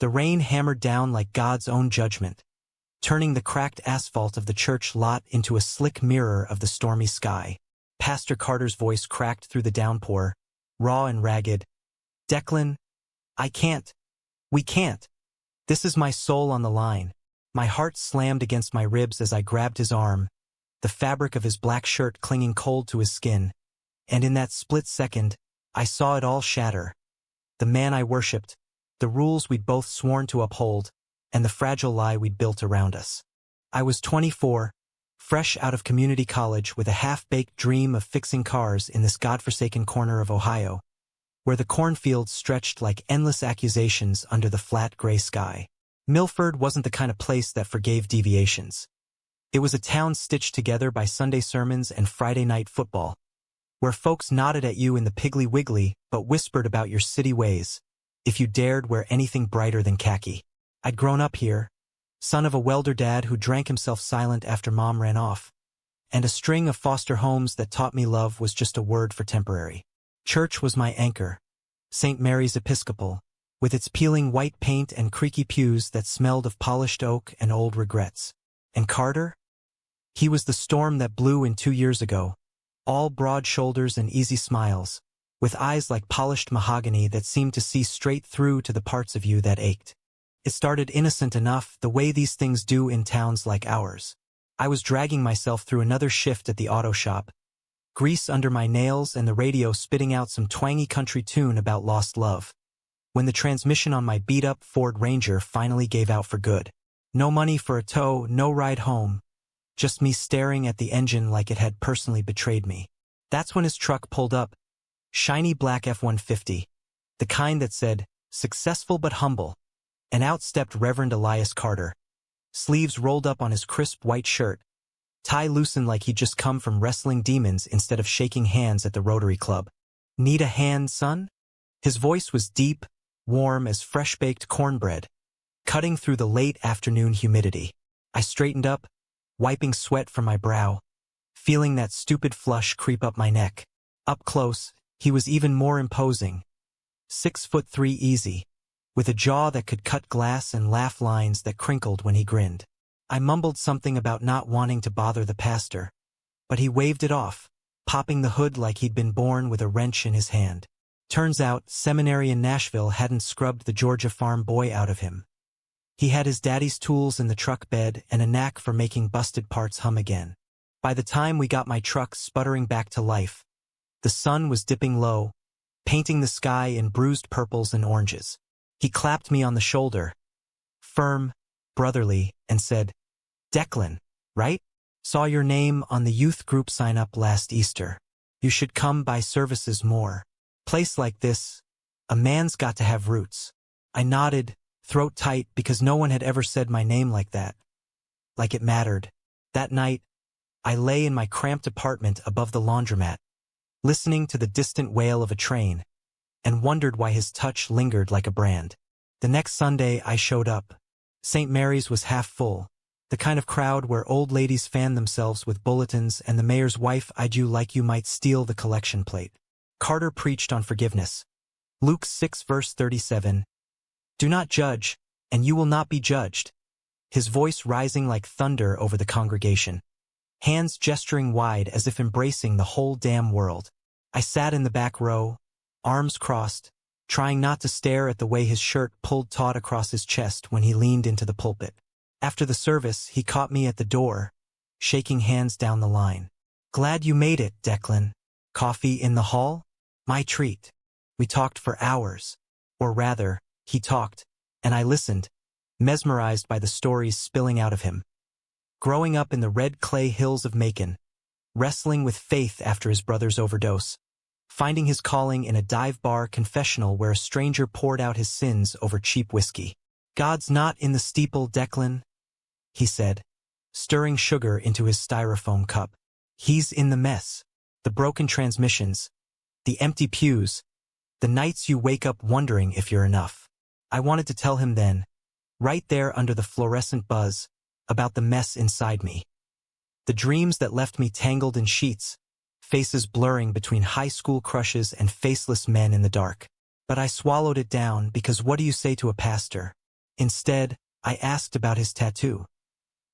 The rain hammered down like God's own judgment, turning the cracked asphalt of the church lot into a slick mirror of the stormy sky. Pastor Carter's voice cracked through the downpour, raw and ragged. "Declan, I can't. We can't. This is my soul on the line." My heart slammed against my ribs as I grabbed his arm, the fabric of his black shirt clinging cold to his skin. And in that split second, I saw it all shatter. The man I worshipped, the rules we'd both sworn to uphold, and the fragile lie we'd built around us. I was 24, fresh out of community college with a half-baked dream of fixing cars in this godforsaken corner of Ohio, where the cornfields stretched like endless accusations under the flat gray sky. Milford wasn't the kind of place that forgave deviations. It was a town stitched together by Sunday sermons and Friday night football, where folks nodded at you in the Piggly Wiggly but whispered about your city ways, if you dared wear anything brighter than khaki. I'd grown up here, son of a welder dad who drank himself silent after mom ran off, and a string of foster homes that taught me love was just a word for temporary. Church was my anchor, St. Mary's Episcopal, with its peeling white paint and creaky pews that smelled of polished oak and old regrets. And Carter? He was the storm that blew in 2 years ago, all broad shoulders and easy smiles, with eyes like polished mahogany that seemed to see straight through to the parts of you that ached. It started innocent enough, the way these things do in towns like ours. I was dragging myself through another shift at the auto shop, grease under my nails and the radio spitting out some twangy country tune about lost love, when the transmission on my beat-up Ford Ranger finally gave out for good. No money for a tow, no ride home, just me staring at the engine like it had personally betrayed me. That's when his truck pulled up, shiny black F-150, the kind that said, "Successful but humble," and out stepped Reverend Elias Carter, sleeves rolled up on his crisp white shirt, tie loosened like he'd just come from wrestling demons instead of shaking hands at the Rotary Club. "Need a hand, son?" His voice was deep, warm as fresh-baked cornbread, cutting through the late afternoon humidity. I straightened up, wiping sweat from my brow, feeling that stupid flush creep up my neck. Up close, he was even more imposing. 6'3" easy, with a jaw that could cut glass and laugh lines that crinkled when he grinned. I mumbled something about not wanting to bother the pastor, but he waved it off, popping the hood like he'd been born with a wrench in his hand. Turns out, seminary in Nashville hadn't scrubbed the Georgia farm boy out of him. He had his daddy's tools in the truck bed and a knack for making busted parts hum again. By the time we got my truck sputtering back to life, the sun was dipping low, painting the sky in bruised purples and oranges. He clapped me on the shoulder, firm, brotherly, and said, "Declan, right? Saw your name on the youth group sign-up last Easter. You should come by services more. Place like this, a man's got to have roots." I nodded, throat tight because no one had ever said my name like that. Like it mattered. That night, I lay in my cramped apartment above the laundromat, listening to the distant wail of a train, and wondered why his touch lingered like a brand. The next Sunday I showed up. St. Mary's was half full, the kind of crowd where old ladies fanned themselves with bulletins and the mayor's wife eyed you like you might steal the collection plate. Carter preached on forgiveness. Luke 6 verse 37, "Do not judge, and you will not be judged," his voice rising like thunder over the congregation, hands gesturing wide as if embracing the whole damn world. I sat in the back row, arms crossed, trying not to stare at the way his shirt pulled taut across his chest when he leaned into the pulpit. After the service, he caught me at the door, shaking hands down the line. "Glad you made it, Declan. Coffee in the hall? My treat." We talked for hours. Or rather, he talked, and I listened, mesmerized by the stories spilling out of him. Growing up in the red clay hills of Macon, wrestling with faith after his brother's overdose, finding his calling in a dive bar confessional where a stranger poured out his sins over cheap whiskey. "God's not in the steeple, Declan," he said, stirring sugar into his styrofoam cup. "He's in the mess. The broken transmissions, the empty pews, the nights you wake up wondering if you're enough." I wanted to tell him then, right there under the fluorescent buzz, about the mess inside me. The dreams that left me tangled in sheets, faces blurring between high school crushes and faceless men in the dark. But I swallowed it down because what do you say to a pastor? Instead, I asked about his tattoo.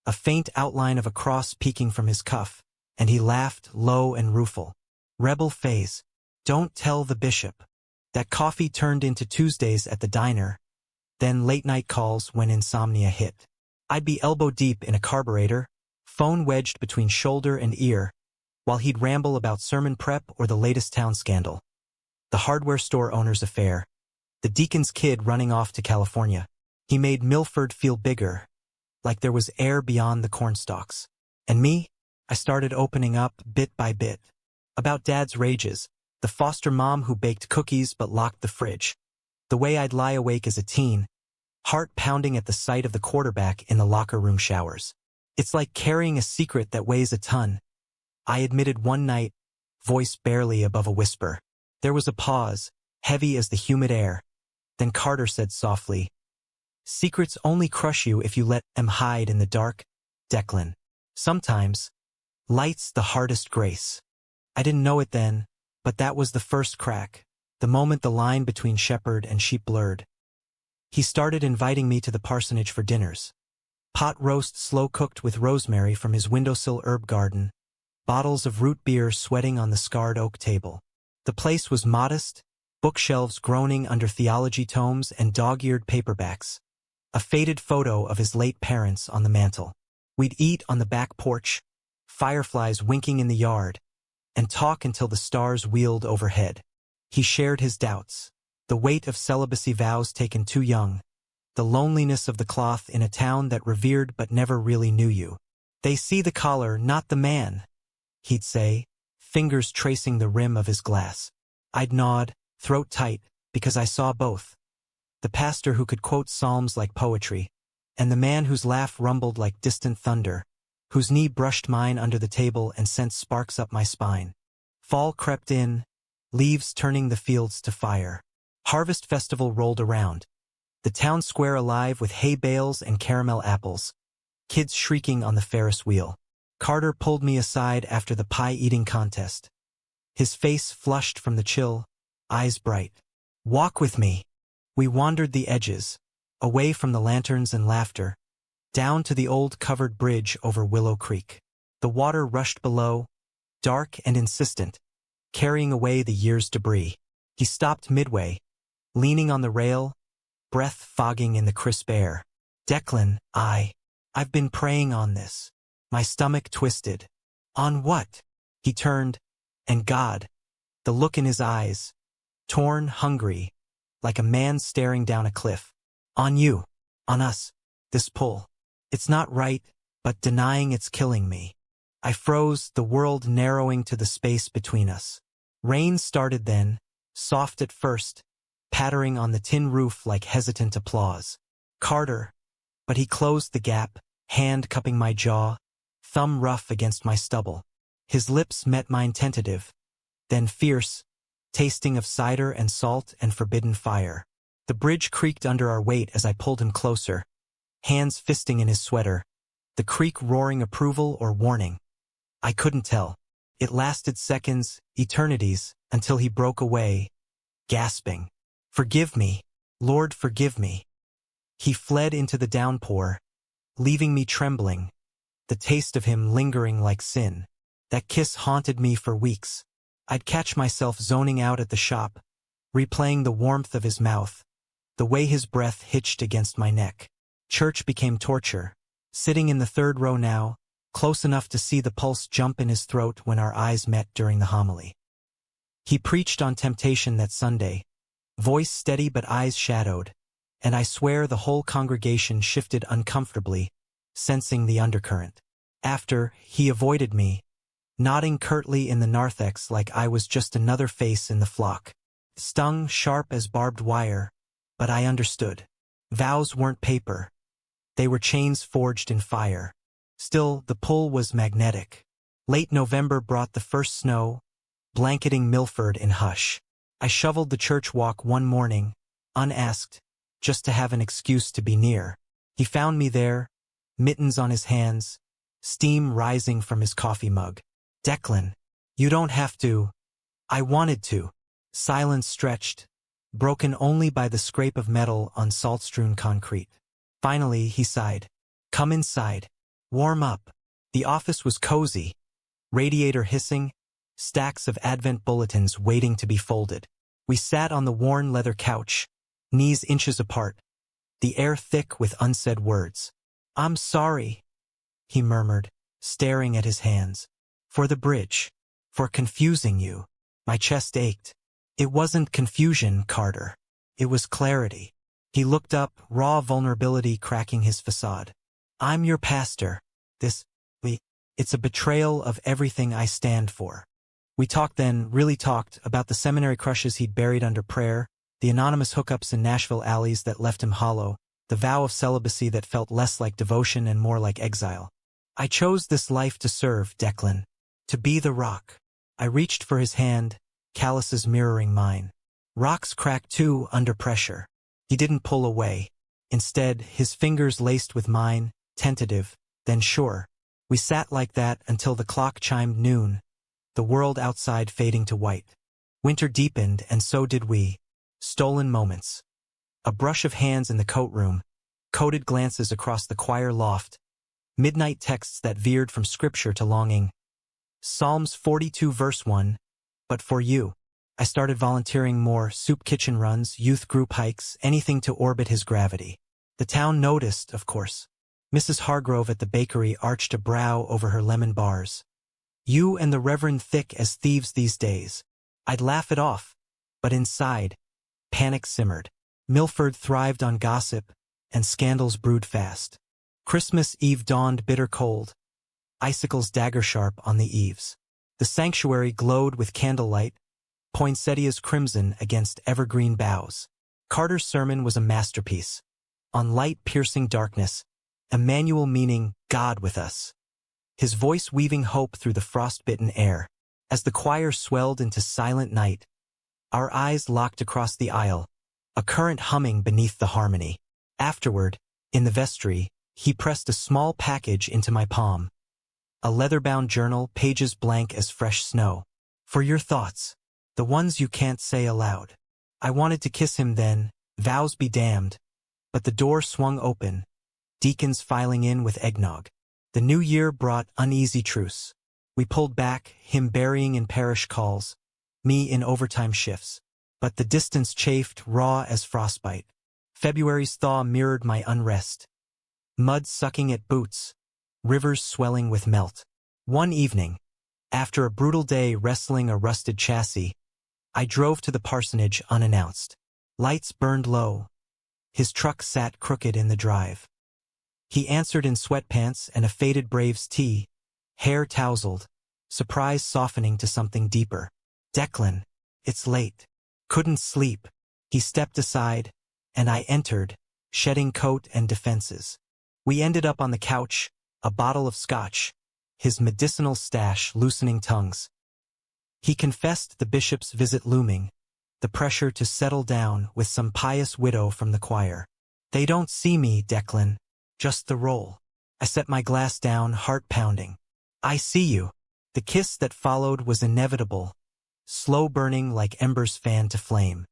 A faint outline of a cross peeking from his cuff, and he laughed, low and rueful. Rebel phase. Don't tell the bishop. That coffee turned into Tuesdays at the diner, then late-night calls when insomnia hit. I'd be elbow-deep in a carburetor, phone wedged between shoulder and ear, while he'd ramble about sermon prep or the latest town scandal. The hardware store owner's affair. The deacon's kid running off to California. He made Milford feel bigger, like there was air beyond the cornstalks. And me? I started opening up bit by bit. About Dad's rages, the foster mom who baked cookies but locked the fridge. The way I'd lie awake as a teen, heart pounding at the sight of the quarterback in the locker room showers. It's like carrying a secret that weighs a ton. I admitted one night, voice barely above a whisper. There was a pause, heavy as the humid air. Then Carter said softly, "Secrets only crush you if you let them hide in the dark, Declan. Sometimes, light's the hardest grace." I didn't know it then, but that was the first crack, the moment the line between shepherd and sheep blurred. He started inviting me to the parsonage for dinners. Pot roast slow-cooked with rosemary from his windowsill herb garden, bottles of root beer sweating on the scarred oak table. The place was modest, bookshelves groaning under theology tomes and dog-eared paperbacks. A faded photo of his late parents on the mantel. We'd eat on the back porch, fireflies winking in the yard, and talk until the stars wheeled overhead. He shared his doubts, the weight of celibacy vows taken too young, the loneliness of the cloth in a town that revered but never really knew you. "They see the collar, not the man," he'd say, fingers tracing the rim of his glass. I'd nod, throat tight, because I saw both. The pastor who could quote psalms like poetry, and the man whose laugh rumbled like distant thunder, whose knee brushed mine under the table and sent sparks up my spine. Fall crept in, leaves turning the fields to fire. Harvest festival rolled around. The town square alive with hay bales and caramel apples. Kids shrieking on the Ferris wheel. Carter pulled me aside after the pie-eating contest. His face flushed from the chill, eyes bright. "Walk with me." We wandered the edges, away from the lanterns and laughter, down to the old covered bridge over Willow Creek. The water rushed below, dark and insistent, carrying away the year's debris. He stopped midway, leaning on the rail, breath fogging in the crisp air. "Declan, I've been praying on this." My stomach twisted. "On what?" He turned, and God, the look in his eyes, torn, hungry, like a man staring down a cliff. "On you, on us, this pull. It's not right, but denying it's killing me." I froze, the world narrowing to the space between us. Rain started then, soft at first, pattering on the tin roof like hesitant applause. Carter, but he closed the gap, hand cupping my jaw, thumb rough against my stubble. His lips met mine tentative, then fierce, tasting of cider and salt and forbidden fire. The bridge creaked under our weight as I pulled him closer, hands fisting in his sweater, the creak roaring approval or warning. I couldn't tell. It lasted seconds, eternities, until he broke away, gasping, "Forgive me, Lord, forgive me." He fled into the downpour, leaving me trembling, the taste of him lingering like sin. That kiss haunted me for weeks. I'd catch myself zoning out at the shop, replaying the warmth of his mouth, the way his breath hitched against my neck. Church became torture. Sitting in the third row now, close enough to see the pulse jump in his throat when our eyes met during the homily. He preached on temptation that Sunday, voice steady but eyes shadowed, and I swear the whole congregation shifted uncomfortably, sensing the undercurrent. After, he avoided me, nodding curtly in the narthex like I was just another face in the flock. Stung sharp as barbed wire, but I understood. Vows weren't paper. They were chains forged in fire. Still, the pull was magnetic. Late November brought the first snow, blanketing Milford in hush. I shoveled the church walk one morning, unasked, just to have an excuse to be near. He found me there, mittens on his hands, steam rising from his coffee mug. "Declan, you don't have to." I wanted to. Silence stretched, broken only by the scrape of metal on salt-strewn concrete. Finally, he sighed. Come inside. Warm up. The office was cozy. Radiator hissing, stacks of Advent bulletins waiting to be folded. We sat on the worn leather couch, knees inches apart, the air thick with unsaid words. I'm sorry, he murmured, staring at his hands. For the bridge. For confusing you. My chest ached. It wasn't confusion, Carter. It was clarity. He looked up, raw vulnerability cracking his facade. I'm your pastor. It's a betrayal of everything I stand for. We talked then, really talked, about the seminary crushes he'd buried under prayer, the anonymous hookups in Nashville alleys that left him hollow, the vow of celibacy that felt less like devotion and more like exile. I chose this life to serve, Declan. To be the rock. I reached for his hand, calluses mirroring mine. Rocks crack too under pressure. He didn't pull away. Instead, his fingers laced with mine, tentative, then sure. We sat like that until the clock chimed noon, the world outside fading to white. Winter deepened, and so did we. Stolen moments. A brush of hands in the coat room, coded glances across the choir loft, midnight texts that veered from scripture to longing. Psalms 42 verse 1, but for you. I started volunteering more, soup kitchen runs, youth group hikes, anything to orbit his gravity. The town noticed, of course. Mrs. Hargrove at the bakery arched a brow over her lemon bars. You and the Reverend thick as thieves these days. I'd laugh it off, but inside, panic simmered. Milford thrived on gossip, and scandals brewed fast. Christmas Eve dawned bitter cold, icicles dagger-sharp on the eaves. The sanctuary glowed with candlelight, poinsettias crimson against evergreen boughs. Carter's sermon was a masterpiece. On light-piercing darkness, Emmanuel meaning God with us. His voice weaving hope through the frostbitten air. As the choir swelled into silent night, our eyes locked across the aisle, a current humming beneath the harmony. Afterward, in the vestry, he pressed a small package into my palm. A leather-bound journal, pages blank as fresh snow. For your thoughts, the ones you can't say aloud. I wanted to kiss him then, vows be damned. But the door swung open, deacons filing in with eggnog. The new year brought uneasy truce. We pulled back, him burying in parish calls, me in overtime shifts. But the distance chafed, raw as frostbite. February's thaw mirrored my unrest. Mud sucking at boots, rivers swelling with melt. One evening, after a brutal day wrestling a rusted chassis, I drove to the parsonage unannounced. Lights burned low. His truck sat crooked in the drive. He answered in sweatpants and a faded Braves tee, hair tousled, surprise softening to something deeper. Declan, it's late. Couldn't sleep. He stepped aside, and I entered, shedding coat and defenses. We ended up on the couch, a bottle of scotch, his medicinal stash loosening tongues. He confessed the bishop's visit looming, the pressure to settle down with some pious widow from the choir. They don't see me, Declan. Just the role. I set my glass down, heart pounding. I see you. The kiss that followed was inevitable, slow burning like embers fanned to flame.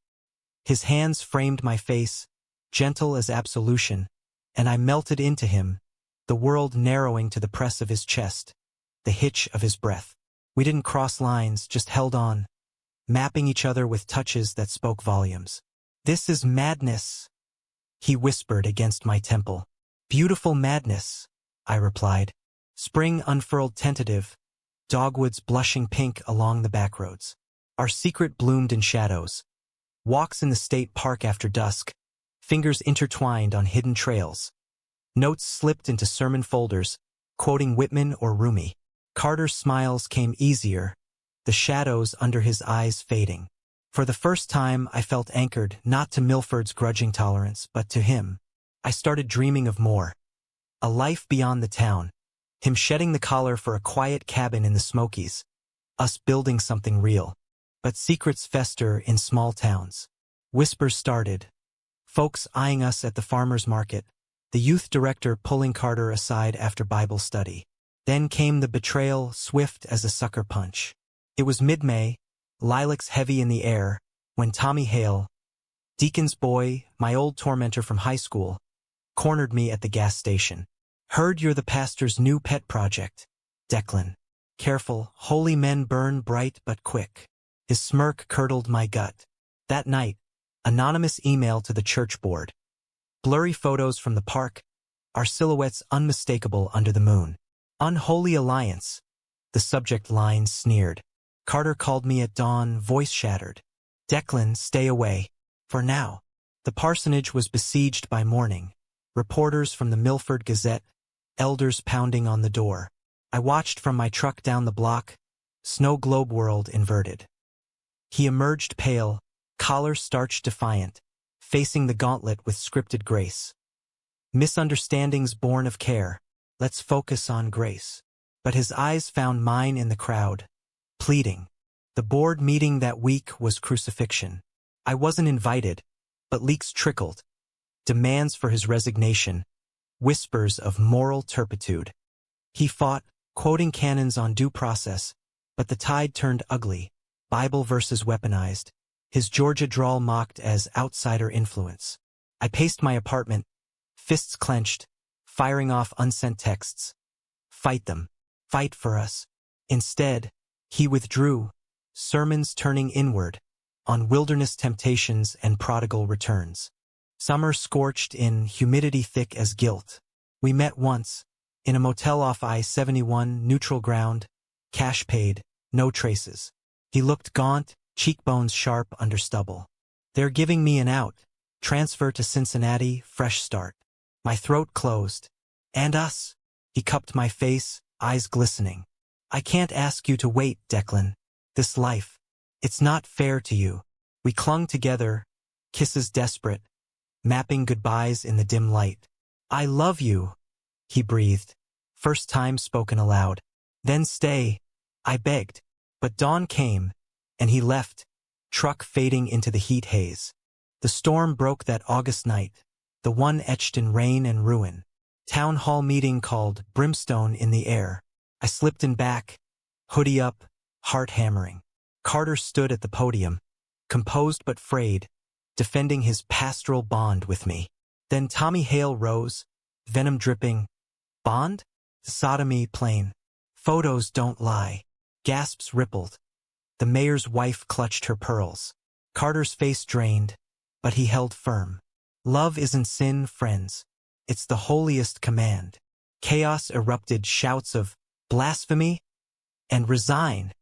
His hands framed my face, gentle as absolution, and I melted into him, the world narrowing to the press of his chest, the hitch of his breath. We didn't cross lines, just held on, mapping each other with touches that spoke volumes. This is madness, he whispered against my temple. Beautiful madness, I replied. Spring unfurled tentative, dogwoods blushing pink along the backroads. Our secret bloomed in shadows. Walks in the state park after dusk, fingers intertwined on hidden trails. Notes slipped into sermon folders, quoting Whitman or Rumi. Carter's smiles came easier, the shadows under his eyes fading. For the first time, I felt anchored not to Milford's grudging tolerance, but to him. I started dreaming of more. A life beyond the town. Him shedding the collar for a quiet cabin in the Smokies. Us building something real. But secrets fester in small towns. Whispers started. Folks eyeing us at the farmer's market. The youth director pulling Carter aside after Bible study. Then came the betrayal, swift as a sucker punch. It was mid-May, lilacs heavy in the air, when Tommy Hale, Deacon's boy, my old tormentor from high school, cornered me at the gas station. Heard you're the pastor's new pet project. Declan. Careful, holy men burn bright but quick. His smirk curdled my gut. That night, anonymous email to the church board. Blurry photos from the park, our silhouettes unmistakable under the moon. Unholy alliance. The subject line sneered. Carter called me at dawn, voice shattered. Declan, stay away. For now. The parsonage was besieged by mourning. Reporters from the Milford Gazette, elders pounding on the door. I watched from my truck down the block, snow globe world inverted. He emerged pale, collar starched defiant, facing the gauntlet with scripted grace. Misunderstandings born of care, let's focus on grace. But his eyes found mine in the crowd, pleading. The board meeting that week was crucifixion. I wasn't invited, but leaks trickled. Demands for his resignation, whispers of moral turpitude. He fought, quoting canons on due process, but the tide turned ugly, Bible verses weaponized, his Georgia drawl mocked as outsider influence. I paced my apartment, fists clenched, firing off unsent texts. Fight them. Fight for us. Instead, he withdrew, sermons turning inward, on wilderness temptations and prodigal returns. Summer scorched in humidity thick as guilt. We met once, in a motel off I-71, neutral ground, cash paid, no traces. He looked gaunt, cheekbones sharp under stubble. They're giving me an out. Transfer to Cincinnati, fresh start. My throat closed. And us? He cupped my face, eyes glistening. I can't ask you to wait, Declan. This life. It's not fair to you. We clung together, kisses desperate, mapping goodbyes in the dim light. I love you, he breathed, first time spoken aloud. Then stay, I begged. But dawn came, and he left, truck fading into the heat haze. The storm broke that August night, the one etched in rain and ruin. Town hall meeting called, brimstone in the air. I slipped in back, hoodie up, heart hammering. Carter stood at the podium, composed but frayed, defending his pastoral bond with me. Then Tommy Hale rose, venom dripping. Bond? Sodomy plain. Photos don't lie. Gasps rippled. The mayor's wife clutched her pearls. Carter's face drained, but he held firm. Love isn't sin, friends. It's the holiest command. Chaos erupted, shouts of blasphemy and resign.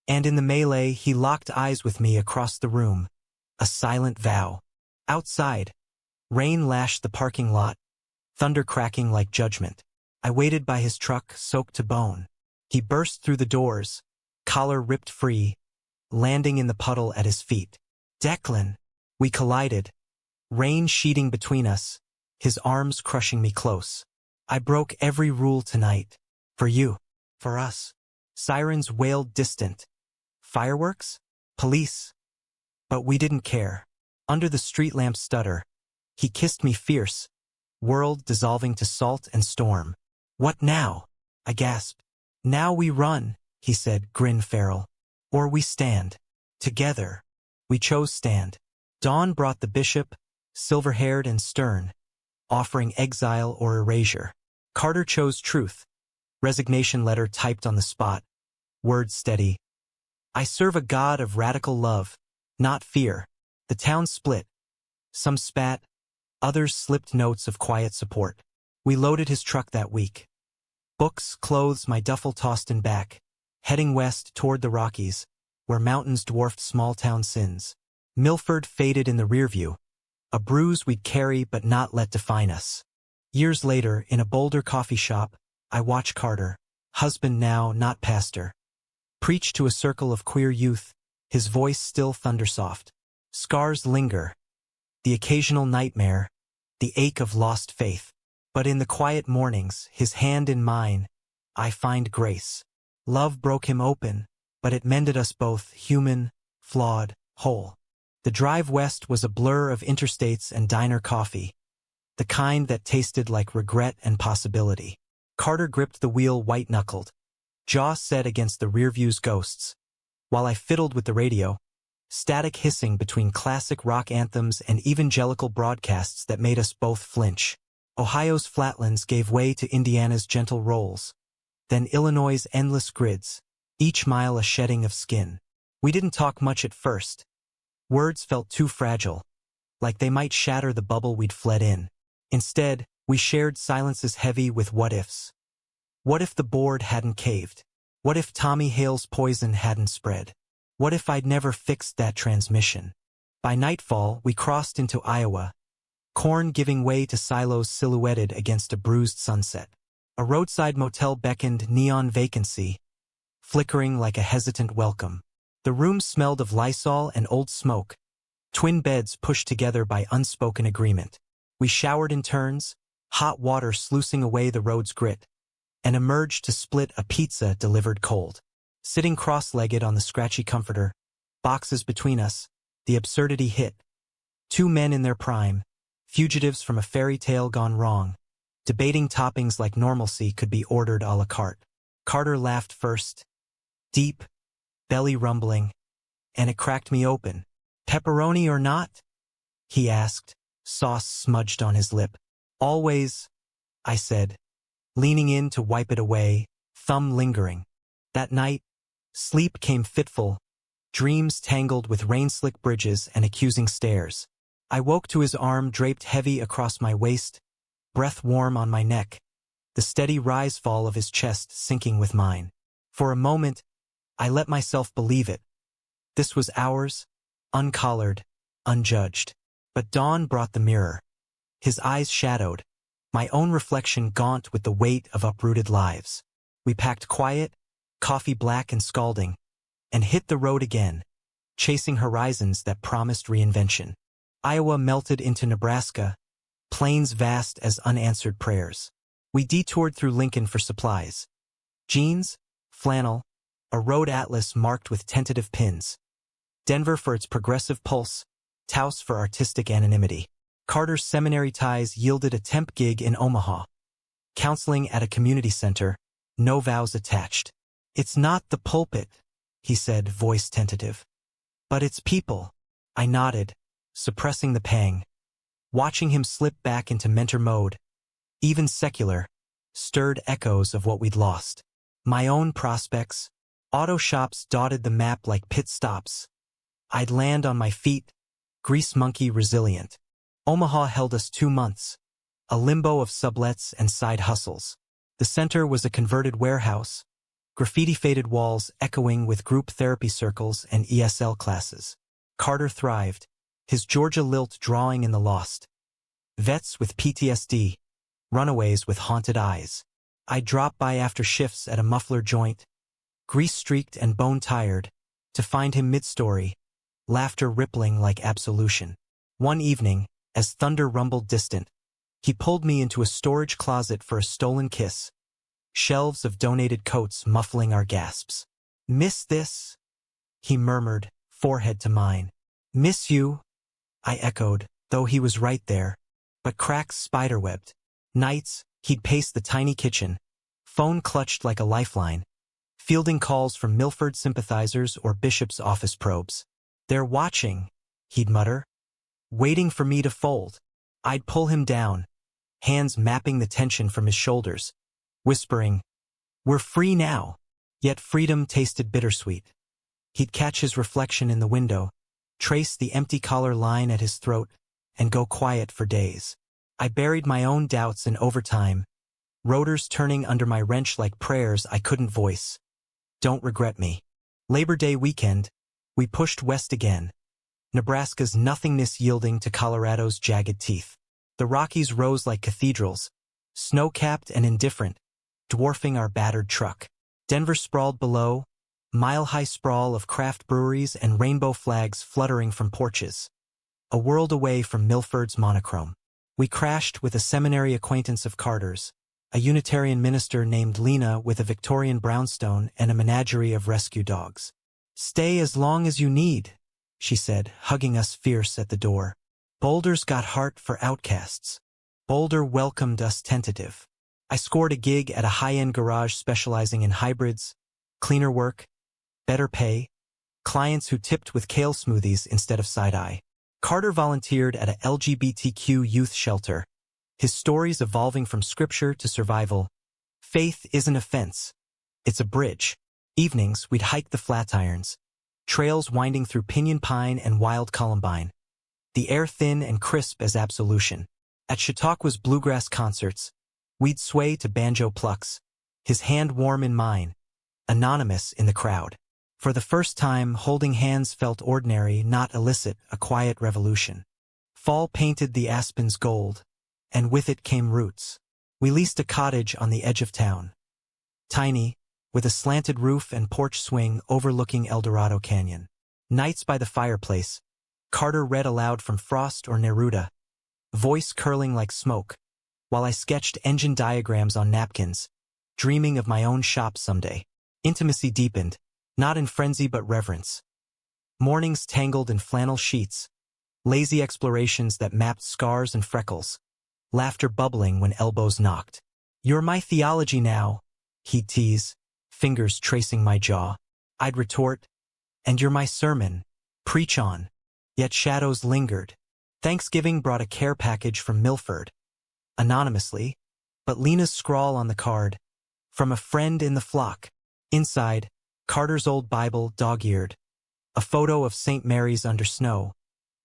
And in the melee, he locked eyes with me across the room. A silent vow. Outside, rain lashed the parking lot, thunder cracking like judgment. I waited by his truck, soaked to bone. He burst through the doors, collar ripped free, landing in the puddle at his feet. Declan. We collided, rain sheeting between us, his arms crushing me close. I broke every rule tonight. For you. For us. Sirens wailed distant. Fireworks? Police. But we didn't care. Under the street lamp's stutter, he kissed me fierce, world dissolving to salt and storm. What now? I gasped. Now we run, he said, grin feral. Or we stand. Together. We chose stand. Dawn brought the bishop, silver-haired and stern, offering exile or erasure. Carter chose truth. Resignation letter typed on the spot. Words steady. I serve a God of radical love, not fear. The town split. Some spat, others slipped notes of quiet support. We loaded his truck that week. Books, clothes, my duffel tossed in back, heading west toward the Rockies, where mountains dwarfed small-town sins. Milford faded in the rearview, a bruise we'd carry but not let define us. Years later, in a Boulder coffee shop, I watch Carter, husband now, not pastor, preach to a circle of queer youth, his voice still thundersoft. Scars linger, the occasional nightmare, the ache of lost faith. But in the quiet mornings, his hand in mine, I find grace. Love broke him open, but it mended us both, human, flawed, whole. The drive west was a blur of interstates and diner coffee, the kind that tasted like regret and possibility. Carter gripped the wheel white-knuckled, jaw set against the rearview's ghosts, while I fiddled with the radio, static hissing between classic rock anthems and evangelical broadcasts that made us both flinch. Ohio's flatlands gave way to Indiana's gentle rolls. Then Illinois' endless grids, each mile a shedding of skin. We didn't talk much at first. Words felt too fragile, like they might shatter the bubble we'd fled in. Instead, we shared silences heavy with what-ifs. What if the board hadn't caved? What if Tommy Hale's poison hadn't spread? What if I'd never fixed that transmission? By nightfall, we crossed into Iowa, corn giving way to silos silhouetted against a bruised sunset. A roadside motel beckoned neon vacancy, flickering like a hesitant welcome. The room smelled of Lysol and old smoke, twin beds pushed together by unspoken agreement. We showered in turns, hot water sluicing away the road's grit, and emerged to split a pizza delivered cold. Sitting cross-legged on the scratchy comforter, boxes between us, the absurdity hit. Two men in their prime, fugitives from a fairy tale gone wrong, debating toppings like normalcy could be ordered a la carte. Carter laughed first, deep, belly rumbling, and it cracked me open. "Pepperoni or not?" he asked, sauce smudged on his lip. "Always," I said, leaning in to wipe it away, thumb lingering. That night, sleep came fitful, dreams tangled with rain-slick bridges and accusing stares. I woke to his arm draped heavy across my waist, breath warm on my neck, the steady rise-fall of his chest sinking with mine. For a moment, I let myself believe it. This was ours, uncollared, unjudged. But dawn brought the mirror. His eyes shadowed, my own reflection gaunt with the weight of uprooted lives. We packed quiet, coffee black and scalding, and hit the road again, chasing horizons that promised reinvention. Iowa melted into Nebraska, plains vast as unanswered prayers. We detoured through Lincoln for supplies. Jeans, flannel, a road atlas marked with tentative pins. Denver for its progressive pulse, Taos for artistic anonymity. Carter's seminary ties yielded a temp gig in Omaha. Counseling at a community center, no vows attached. "It's not the pulpit," he said, voice tentative. "But it's people." I nodded, suppressing the pang. Watching him slip back into mentor mode, even secular, stirred echoes of what we'd lost. My own prospects, auto shops dotted the map like pit stops. I'd land on my feet, grease monkey resilient. Omaha held us 2 months, a limbo of sublets and side hustles. The center was a converted warehouse, graffiti-faded walls echoing with group therapy circles and ESL classes. Carter thrived, his Georgia lilt drawing in the lost. Vets with PTSD, runaways with haunted eyes. I'd drop by after shifts at a muffler joint, grease-streaked and bone-tired, to find him mid-story, laughter rippling like absolution. One evening, as thunder rumbled distant, he pulled me into a storage closet for a stolen kiss, shelves of donated coats muffling our gasps. "Miss this?" he murmured, forehead to mine. "Miss you?" I echoed, though he was right there. But cracks spiderwebbed. Nights, he'd pace the tiny kitchen, phone clutched like a lifeline, fielding calls from Milford sympathizers or Bishop's office probes. "They're watching," he'd mutter, waiting for me to fold. I'd pull him down, hands mapping the tension from his shoulders, whispering, "We're free now." Yet freedom tasted bittersweet. He'd catch his reflection in the window, trace the empty collar line at his throat, and go quiet for days. I buried my own doubts in overtime, rotors turning under my wrench like prayers I couldn't voice. Don't regret me. Labor Day weekend, we pushed west again, Nebraska's nothingness yielding to Colorado's jagged teeth. The Rockies rose like cathedrals, snow-capped and indifferent, dwarfing our battered truck. Denver sprawled below, mile-high sprawl of craft breweries and rainbow flags fluttering from porches. A world away from Milford's monochrome. We crashed with a seminary acquaintance of Carter's, a Unitarian minister named Lena with a Victorian brownstone and a menagerie of rescue dogs. "Stay as long as you need," she said, hugging us fierce at the door. Boulder's got heart for outcasts. Boulder welcomed us tentative. I scored a gig at a high-end garage specializing in hybrids, cleaner work, better pay, clients who tipped with kale smoothies instead of side-eye. Carter volunteered at a LGBTQ youth shelter, his stories evolving from scripture to survival. Faith isn't a fence. It's a bridge. Evenings, we'd hike the Flatirons, trails winding through pinyon pine and wild columbine, the air thin and crisp as absolution. At Chautauqua's bluegrass concerts, we'd sway to banjo plucks, his hand warm in mine, anonymous in the crowd. For the first time, holding hands felt ordinary, not illicit, a quiet revolution. Fall painted the aspens gold, and with it came roots. We leased a cottage on the edge of town. Tiny, with a slanted roof and porch swing overlooking El Dorado Canyon. Nights by the fireplace, Carter read aloud from Frost or Neruda, voice curling like smoke, while I sketched engine diagrams on napkins, dreaming of my own shop someday. Intimacy deepened, not in frenzy but reverence. Mornings tangled in flannel sheets, lazy explorations that mapped scars and freckles, laughter bubbling when elbows knocked. "You're my theology now," he'd tease, fingers tracing my jaw. I'd retort, "And you're my sermon. Preach on." Yet shadows lingered. Thanksgiving brought a care package from Milford, anonymously, but Lena's scrawl on the card, "From a friend in the flock." Inside, Carter's old Bible, dog-eared, a photo of St. Mary's under snow,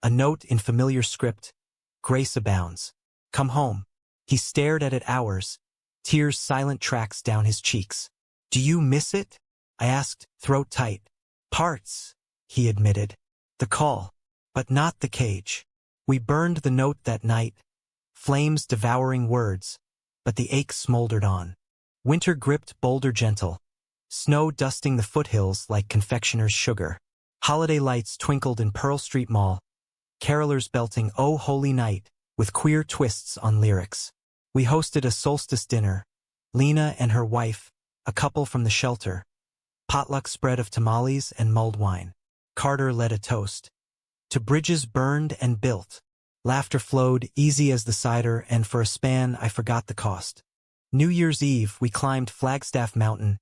a note in familiar script, "Grace abounds. Come home." He stared at it hours, tears silent tracks down his cheeks. "Do you miss it?" I asked, throat tight. "Parts," he admitted. "The call, but not the cage." We burned the note that night, flames devouring words, but the ache smoldered on. Winter gripped Boulder gentle, snow dusting the foothills like confectioner's sugar. Holiday lights twinkled in Pearl Street Mall, carolers belting "Oh Holy Night" with queer twists on lyrics. We hosted a solstice dinner, Lena and her wife, a couple from the shelter, potluck spread of tamales and mulled wine. Carter led a toast to bridges burned and built. Laughter flowed easy as the cider, and for a span I forgot the cost. New Year's Eve, we climbed Flagstaff Mountain,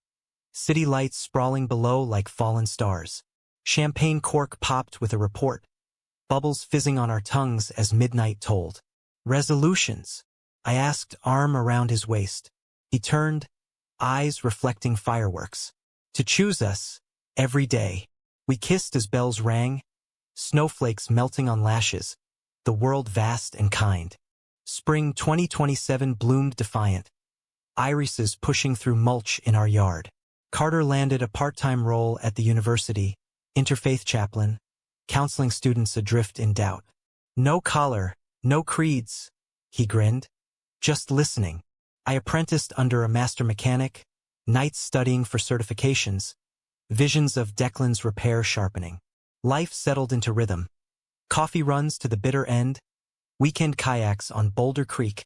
city lights sprawling below like fallen stars. Champagne cork popped with a report, bubbles fizzing on our tongues as midnight tolled. "Resolutions?" I asked, arm around his waist. He turned, eyes reflecting fireworks. "To choose us, every day." We kissed as bells rang, snowflakes melting on lashes, the world vast and kind. Spring 2027 bloomed defiant, irises pushing through mulch in our yard. Carter landed a part-time role at the university, interfaith chaplain, counseling students adrift in doubt. "No collar, no creeds," he grinned. "Just listening." I apprenticed under a master mechanic, nights studying for certifications, visions of Declan's repair sharpening. Life settled into rhythm. Coffee runs to the bitter end, weekend kayaks on Boulder Creek,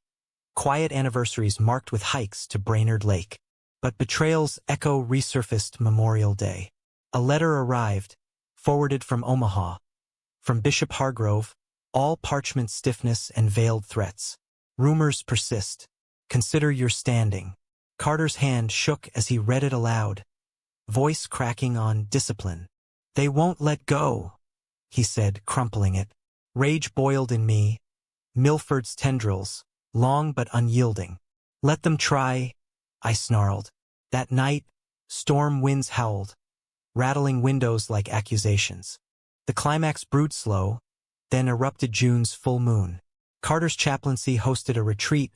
quiet anniversaries marked with hikes to Brainerd Lake. But betrayal's echo resurfaced Memorial Day. A letter arrived, forwarded from Omaha, from Bishop Hargrove, all parchment stiffness and veiled threats. "Rumors persist. Consider your standing." Carter's hand shook as he read it aloud, voice cracking on discipline. "They won't let go," he said, crumpling it. Rage boiled in me. Milford's tendrils, long but unyielding. "Let them try," I snarled. That night, storm winds howled, rattling windows like accusations. The climax brewed slow, then erupted June's full moon. Carter's chaplaincy hosted a retreat,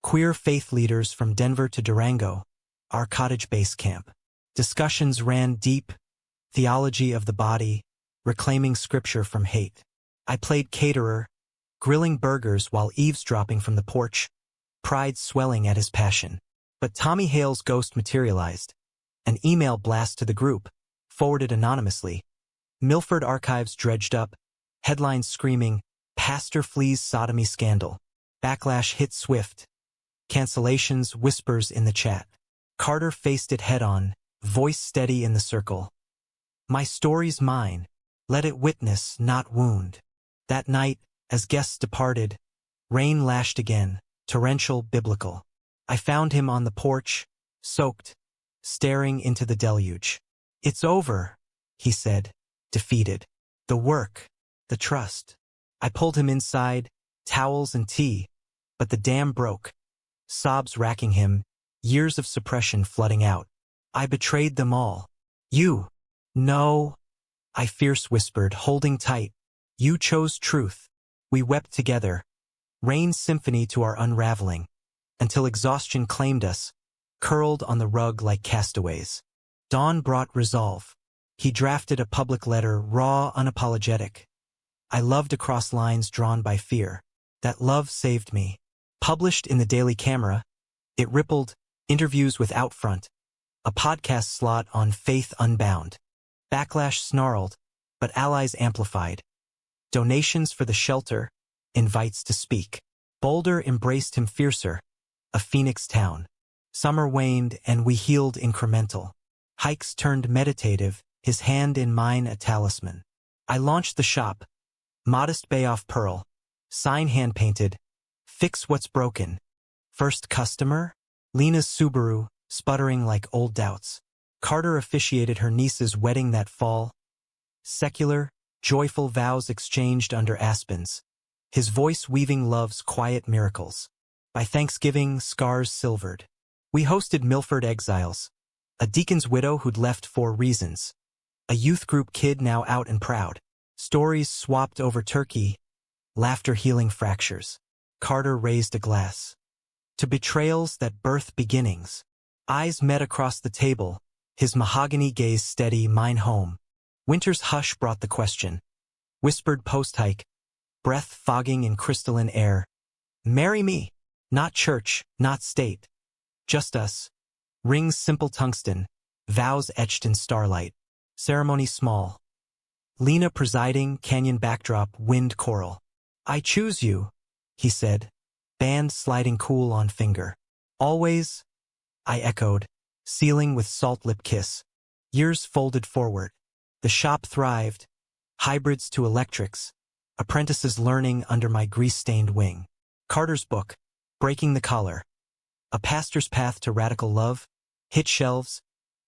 queer faith leaders from Denver to Durango, our cottage base camp. Discussions ran deep, theology of the body, reclaiming scripture from hate. I played caterer, grilling burgers while eavesdropping from the porch, pride swelling at his passion. But Tommy Hale's ghost materialized. An email blast to the group, forwarded anonymously. Milford archives dredged up, headlines screaming, "Pastor flees sodomy scandal." Backlash hit swift. Cancellations, whispers in the chat. Carter faced it head-on, voice steady in the circle. "My story's mine. Let it witness, not wound." That night, as guests departed, rain lashed again, torrential, biblical. I found him on the porch, soaked, staring into the deluge. "It's over," he said, defeated. "The work, the trust." I pulled him inside, towels and tea, But the dam broke. Sobs racking him, years of suppression flooding out. I betrayed them all. You. No. I fierce whispered, holding tight. You chose truth. We wept together. Rain's symphony to our unraveling. Until exhaustion claimed us, curled on the rug like castaways. Dawn brought resolve. He drafted a public letter, raw, unapologetic. I loved across lines drawn by fear. That love saved me. Published in the Daily Camera, it rippled, interviews with Outfront, a podcast slot on Faith Unbound. Backlash snarled, but allies amplified. Donations for the shelter, invites to speak. Boulder embraced him fiercer, a phoenix town. Summer waned and we healed incremental. Hikes turned meditative, his hand in mine a talisman. I launched the shop. Modest Bay off Pearl. Sign hand-painted. Fix what's broken. First customer? Lena's Subaru, sputtering like old doubts. Carter officiated her niece's wedding that fall. Secular, joyful vows exchanged under aspens. His voice weaving love's quiet miracles. By Thanksgiving, scars silvered. We hosted Milford exiles. A deacon's widow who'd left for reasons. A youth group kid now out and proud. Stories swapped over turkey. Laughter healing fractures. Carter raised a glass. To betrayals that birth beginnings. Eyes met across the table. His mahogany gaze steady, mine home. Winter's hush brought the question. Whispered post-hike. Breath fogging in crystalline air. Marry me. Not church, not state. Just us. Rings simple tungsten. Vows etched in starlight. Ceremony small. Lena presiding, canyon backdrop, wind choral. I choose you, he said. Band sliding cool on finger. Always, I echoed, sealing with salt lip kiss. Years folded forward. The shop thrived. Hybrids to electrics. Apprentices learning under my grease-stained wing. Carter's book, Breaking the Collar. A pastor's path to radical love. Hit shelves.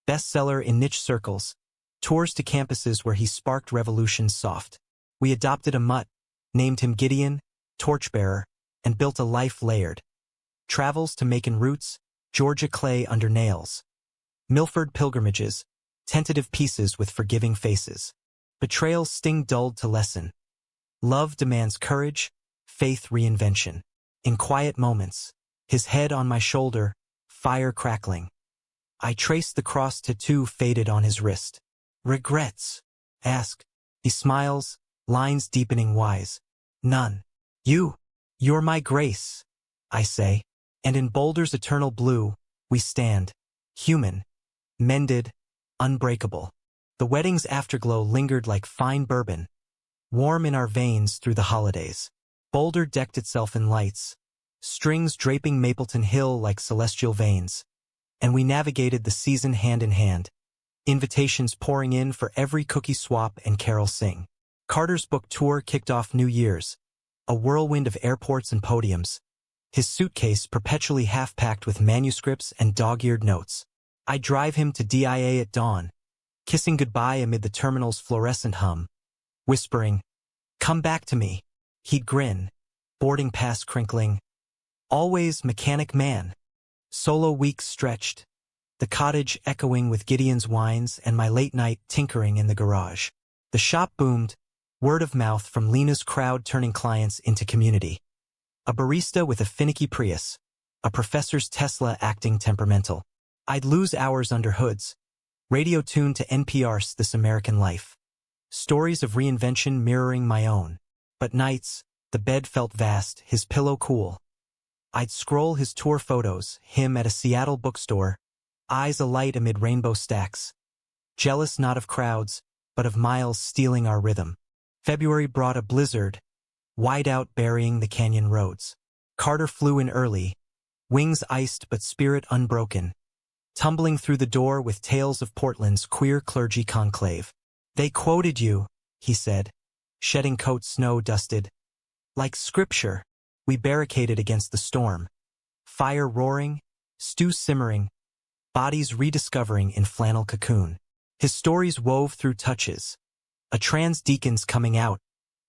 Bestseller in niche circles. Tours to campuses where he sparked revolutions soft. We adopted a mutt, named him Gideon, torchbearer, and built a life layered. Travels to Macon roots, Georgia clay under nails. Milford pilgrimages, tentative pieces with forgiving faces. Betrayals sting dulled to lesson. Love demands courage, faith reinvention. In quiet moments, his head on my shoulder, fire crackling. I traced the cross tattoo faded on his wrist. Regrets? Ask. He smiles, lines deepening wise. None. You're my grace, I say. And in Boulder's eternal blue, we stand. Human. Mended. Unbreakable. The wedding's afterglow lingered like fine bourbon. Warm in our veins through the holidays. Boulder decked itself in lights. Strings draping Mapleton Hill like celestial veins. And we navigated the season hand in hand. Invitations pouring in for every cookie swap and carol sing. Carter's book tour kicked off New Year's. A whirlwind of airports and podiums. His suitcase perpetually half-packed with manuscripts and dog-eared notes. I drive him to DIA at dawn, kissing goodbye amid the terminal's fluorescent hum. Whispering, come back to me. He'd grin, boarding pass crinkling. Always mechanic man. Solo weeks stretched. The cottage echoing with Gideon's whines and my late night tinkering in the garage. The shop boomed, word of mouth from Lena's crowd turning clients into community. A barista with a finicky Prius. A professor's Tesla acting temperamental. I'd lose hours under hoods. Radio tuned to NPR's This American Life. Stories of reinvention mirroring my own. But nights, the bed felt vast, his pillow cool. I'd scroll his tour photos, him at a Seattle bookstore, eyes alight amid rainbow stacks. Jealous not of crowds, but of miles stealing our rhythm. February brought a blizzard, whiteout burying the canyon roads. Carter flew in early, wings iced but spirit unbroken, tumbling through the door with tales of Portland's queer clergy conclave. They quoted you, he said, shedding coat snow-dusted. Like scripture, we barricaded against the storm. Fire roaring, stew simmering, bodies rediscovering in flannel cocoon. His stories wove through touches. A trans deacon's coming out,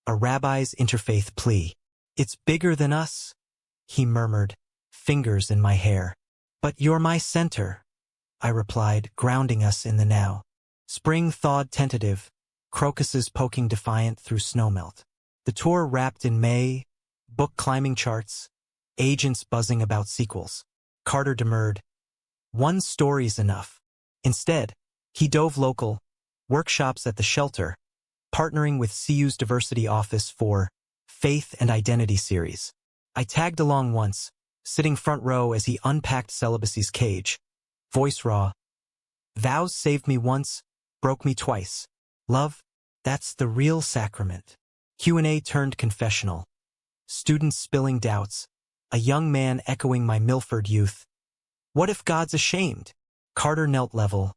a rabbi's interfaith plea. It's bigger than us. he murmured, fingers in my hair. But you're my center, I replied, grounding us in the now. Spring thawed tentative, crocuses poking defiant through snowmelt. The tour wrapped in May, book climbing charts, agents buzzing about sequels. Carter demurred. One story's enough. Instead, he dove local, workshops at the shelter, partnering with CU's diversity office for Faith and Identity series. I tagged along once, sitting front row as he unpacked celibacy's cage. Voice raw. Vows saved me once, broke me twice. Love, that's the real sacrament. Q&A turned confessional. Students spilling doubts. A young man echoing my Milford youth. What if God's ashamed? Carter knelt level.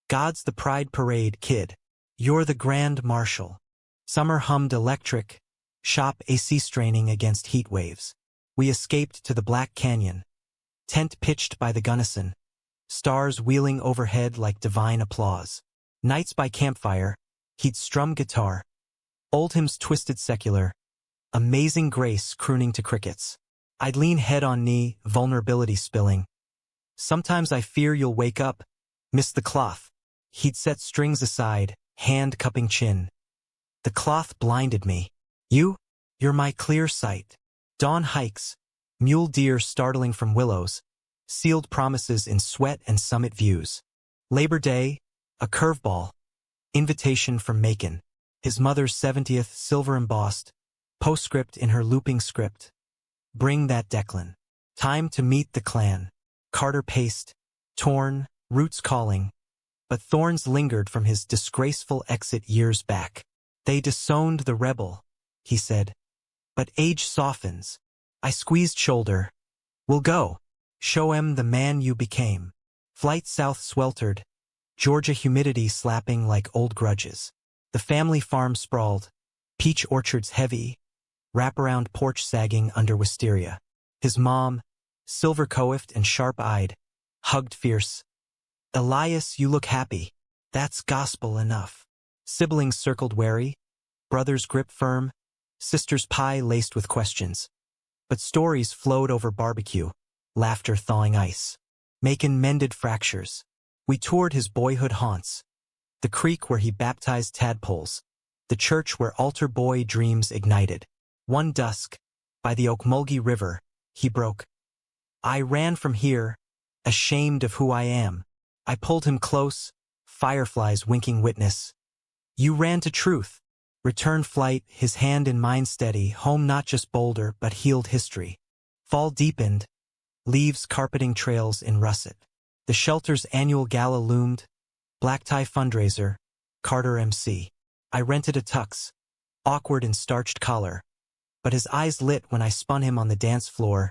God's the pride parade, kid. You're the grand marshal. Summer hummed electric, shop AC straining against heat waves. We escaped to the Black Canyon. Tent pitched by the Gunnison. Stars wheeling overhead like divine applause. Nights by campfire, he'd strum guitar. Old hymns twisted secular. Amazing grace crooning to crickets. I'd lean head on knee, vulnerability spilling. Sometimes I fear you'll wake up, miss the cloth. He'd set strings aside, hand cupping chin. The cloth blinded me. You're my clear sight. Dawn hikes, mule deer startling from willows, sealed promises in sweat and summit views. Labor Day, a curveball. Invitation from Macon. His mother's 70th, silver embossed. Postscript in her looping script. Bring that Declan. Time to meet the clan. Carter paced, torn, roots calling. But thorns lingered from his disgraceful exit years back. They disowned the rebel, he said. But age softens. I squeezed shoulder. We'll go. Show 'em the man you became. Flight south sweltered. Georgia humidity slapping like old grudges. The family farm sprawled. Peach orchards heavy. Wraparound porch sagging under wisteria. His mom, silver-coiffed and sharp-eyed, hugged fierce. Elias, you look happy. That's gospel enough. Siblings circled wary. Brothers grip firm. Sisters pie laced with questions. But stories flowed over barbecue. Laughter thawing ice. Macon mended fractures. We toured his boyhood haunts. The creek where he baptized tadpoles. The church where altar boy dreams ignited. One dusk, by the Okmulgee River, he broke. I ran from here, ashamed of who I am. I pulled him close, fireflies winking witness. You ran to truth. Return flight, his hand in mine steady, home not just boulder but healed history. Fall deepened, leaves carpeting trails in russet. The shelter's annual gala loomed, black tie fundraiser, Carter MC. I rented a tux, awkward in starched collar. But his eyes lit when I spun him on the dance floor.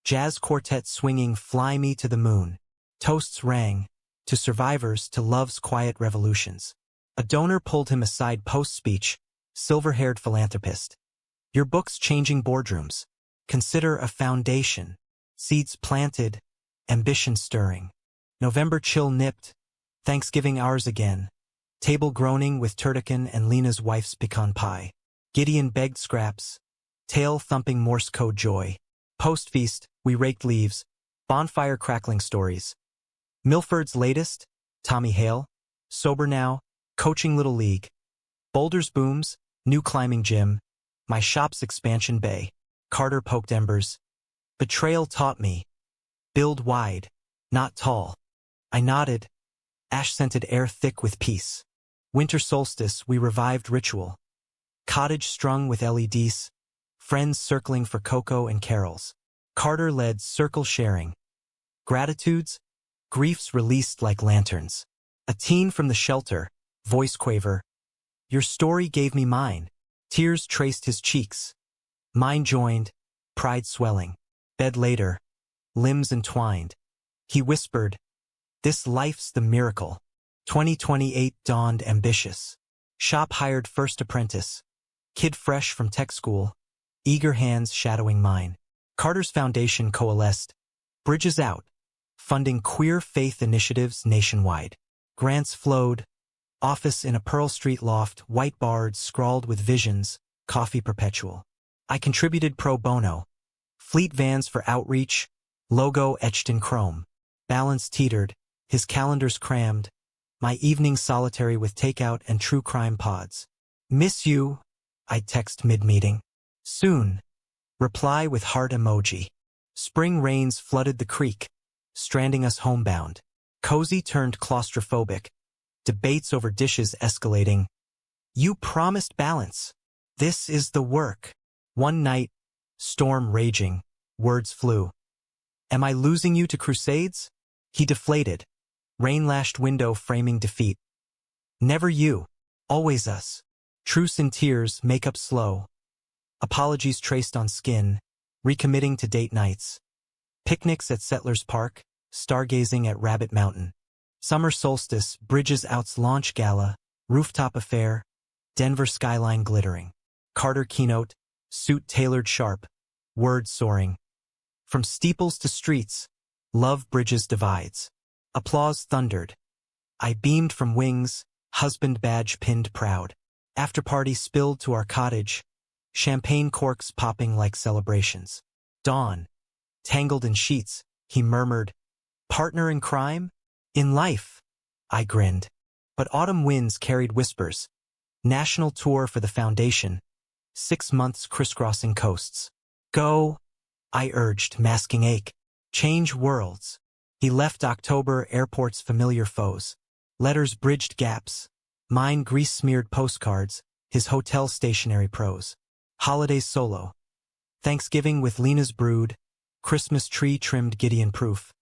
Jazz quartet swinging Fly Me to the Moon. Toasts rang, to survivors, to love's quiet revolutions. A donor pulled him aside post-speech, silver-haired philanthropist. Your book's changing boardrooms. Consider a foundation. Seeds planted, ambition stirring. November chill nipped, Thanksgiving ours again. Table groaning with Turducken and Lena's wife's pecan pie. Gideon begged scraps, tail thumping Morse code joy. Post-feast, we raked leaves, bonfire crackling stories. Milford's latest, Tommy Hale, sober now, coaching Little League. Boulder's booms, new climbing gym, my shop's expansion bay. Carter poked embers. Betrayal taught me. Build wide, not tall. I nodded, ash-scented air thick with peace. Winter solstice, we revived ritual. Cottage strung with LEDs, friends circling for cocoa and carols. Carter led circle sharing. Gratitudes, griefs released like lanterns. A teen from the shelter, voice quaver. Your story gave me mine. Tears traced his cheeks. Mine joined, pride swelling. Bed later, limbs entwined. He whispered, this life's the miracle. 2028 dawned ambitious. Shop hired first apprentice. Kid fresh from tech school. Eager hands shadowing mine. Carter's foundation coalesced. Bridges out. Funding queer faith initiatives nationwide. Grants flowed. Office in a Pearl Street loft, white barred, scrawled with visions, coffee perpetual. I contributed pro bono. Fleet vans for outreach, logo etched in chrome. Balance teetered, his calendars crammed, my evenings solitary with takeout and true crime pods. Miss you, I text mid-meeting. Soon. Reply with heart emoji. Spring rains flooded the creek, stranding us homebound. Cozy turned claustrophobic. Debates over dishes escalating. You promised balance. This is the work. One night, storm raging, words flew. Am I losing you to crusades? He deflated. Rain-lashed window framing defeat. Never you, always us. Truce in tears, makeup slow. Apologies traced on skin, recommitting to date nights. Picnics at Settlers Park, stargazing at Rabbit Mountain. Summer solstice, Bridges Out's launch gala, rooftop affair, Denver skyline glittering. Carter keynote, suit tailored sharp, words soaring. From steeples to streets, love bridges divides. Applause thundered. I beamed from wings, husband badge pinned proud. After party spilled to our cottage, champagne corks popping like celebrations. Dawn, tangled in sheets, he murmured, partner in crime? In life, I grinned. But autumn winds carried whispers. National tour for the foundation. 6 months crisscrossing coasts. Go, I urged, masking ache. Change worlds. He left October airport's familiar foes. Letters bridged gaps. Mine grease-smeared postcards, his hotel stationery prose. Holidays solo. Thanksgiving with Lena's brood. Christmas tree trimmed Gideon proof.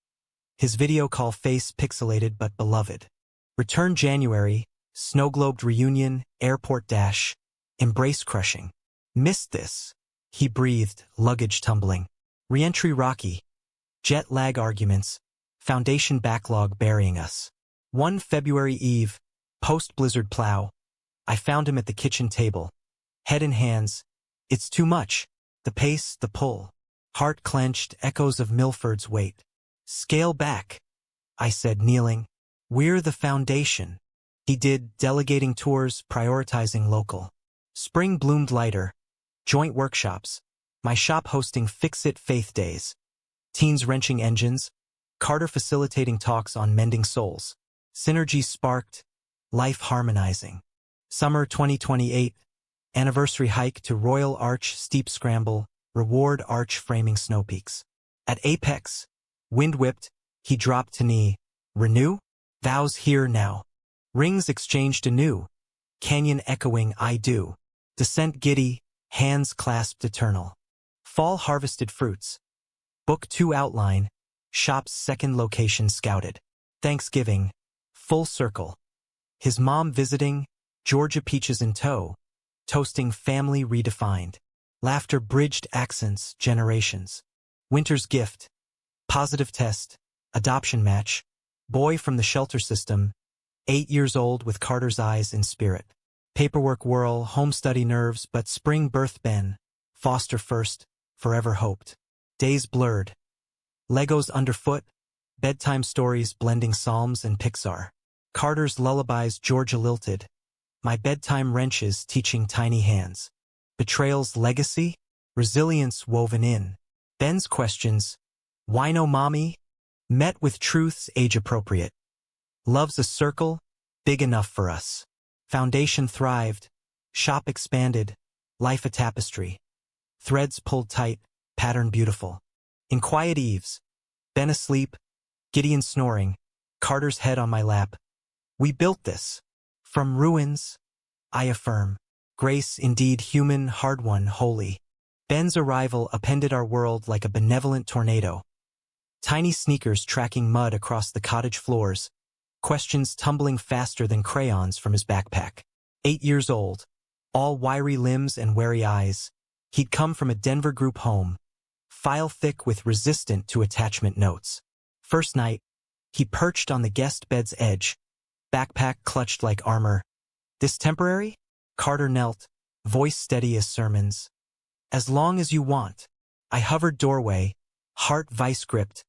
His video call face pixelated but beloved. Return January, snow-globed reunion, airport dash. Embrace crushing. Missed this. He breathed, luggage tumbling. Reentry rocky. Jet lag arguments. Foundation backlog burying us. One February eve, post-blizzard plow. I found him at the kitchen table. Head in hands. It's too much. The pace, the pull. Heart clenched, echoes of Milford's weight. Scale back, I said, kneeling. We're the foundation. He did, delegating tours, prioritizing local. Spring bloomed lighter. Joint workshops. My shop hosting Fix-It Faith Days. Teens wrenching engines. Carter facilitating talks on mending souls. Synergy sparked. Life harmonizing. Summer 2028. Anniversary hike to Royal Arch steep scramble. Reward arch framing snow peaks. At Apex. Wind whipped. He dropped to knee. Renew? Vows here now. Rings exchanged anew. Canyon echoing I do. Descent giddy. Hands clasped eternal. Fall harvested fruits. Book 2 outline. Shop's second location scouted. Thanksgiving. Full circle. His mom visiting. Georgia peaches in tow. Toasting family redefined. Laughter bridged accents, generations. Winter's gift. Positive test. Adoption match. Boy from the shelter system. 8 years old with Carter's eyes in spirit. Paperwork whirl, home study nerves, but spring birth Ben. Foster first, forever hoped. Days blurred. Legos underfoot. Bedtime stories blending Psalms and Pixar. Carter's lullabies Georgia lilted. My bedtime wrenches teaching tiny hands. Betrayal's legacy. Resilience woven in. Ben's questions. Why no mommy? Met with truths age-appropriate. Love's a circle, big enough for us. Foundation thrived. Shop expanded. Life a tapestry. Threads pulled tight, pattern beautiful. In quiet eves. Ben asleep. Gideon snoring. Carter's head on my lap. We built this. From ruins. I affirm. Grace indeed human, hard-won, holy. Ben's arrival appended our world like a benevolent tornado. Tiny sneakers tracking mud across the cottage floors. Questions tumbling faster than crayons from his backpack. 8 years old. All wiry limbs and wary eyes. He'd come from a Denver group home. File thick with resistant to attachment notes. First night, he perched on the guest bed's edge. Backpack clutched like armor. This temporary? Carter knelt, voice steady as sermons. As long as you want. I hovered doorway, heart vice-gripped,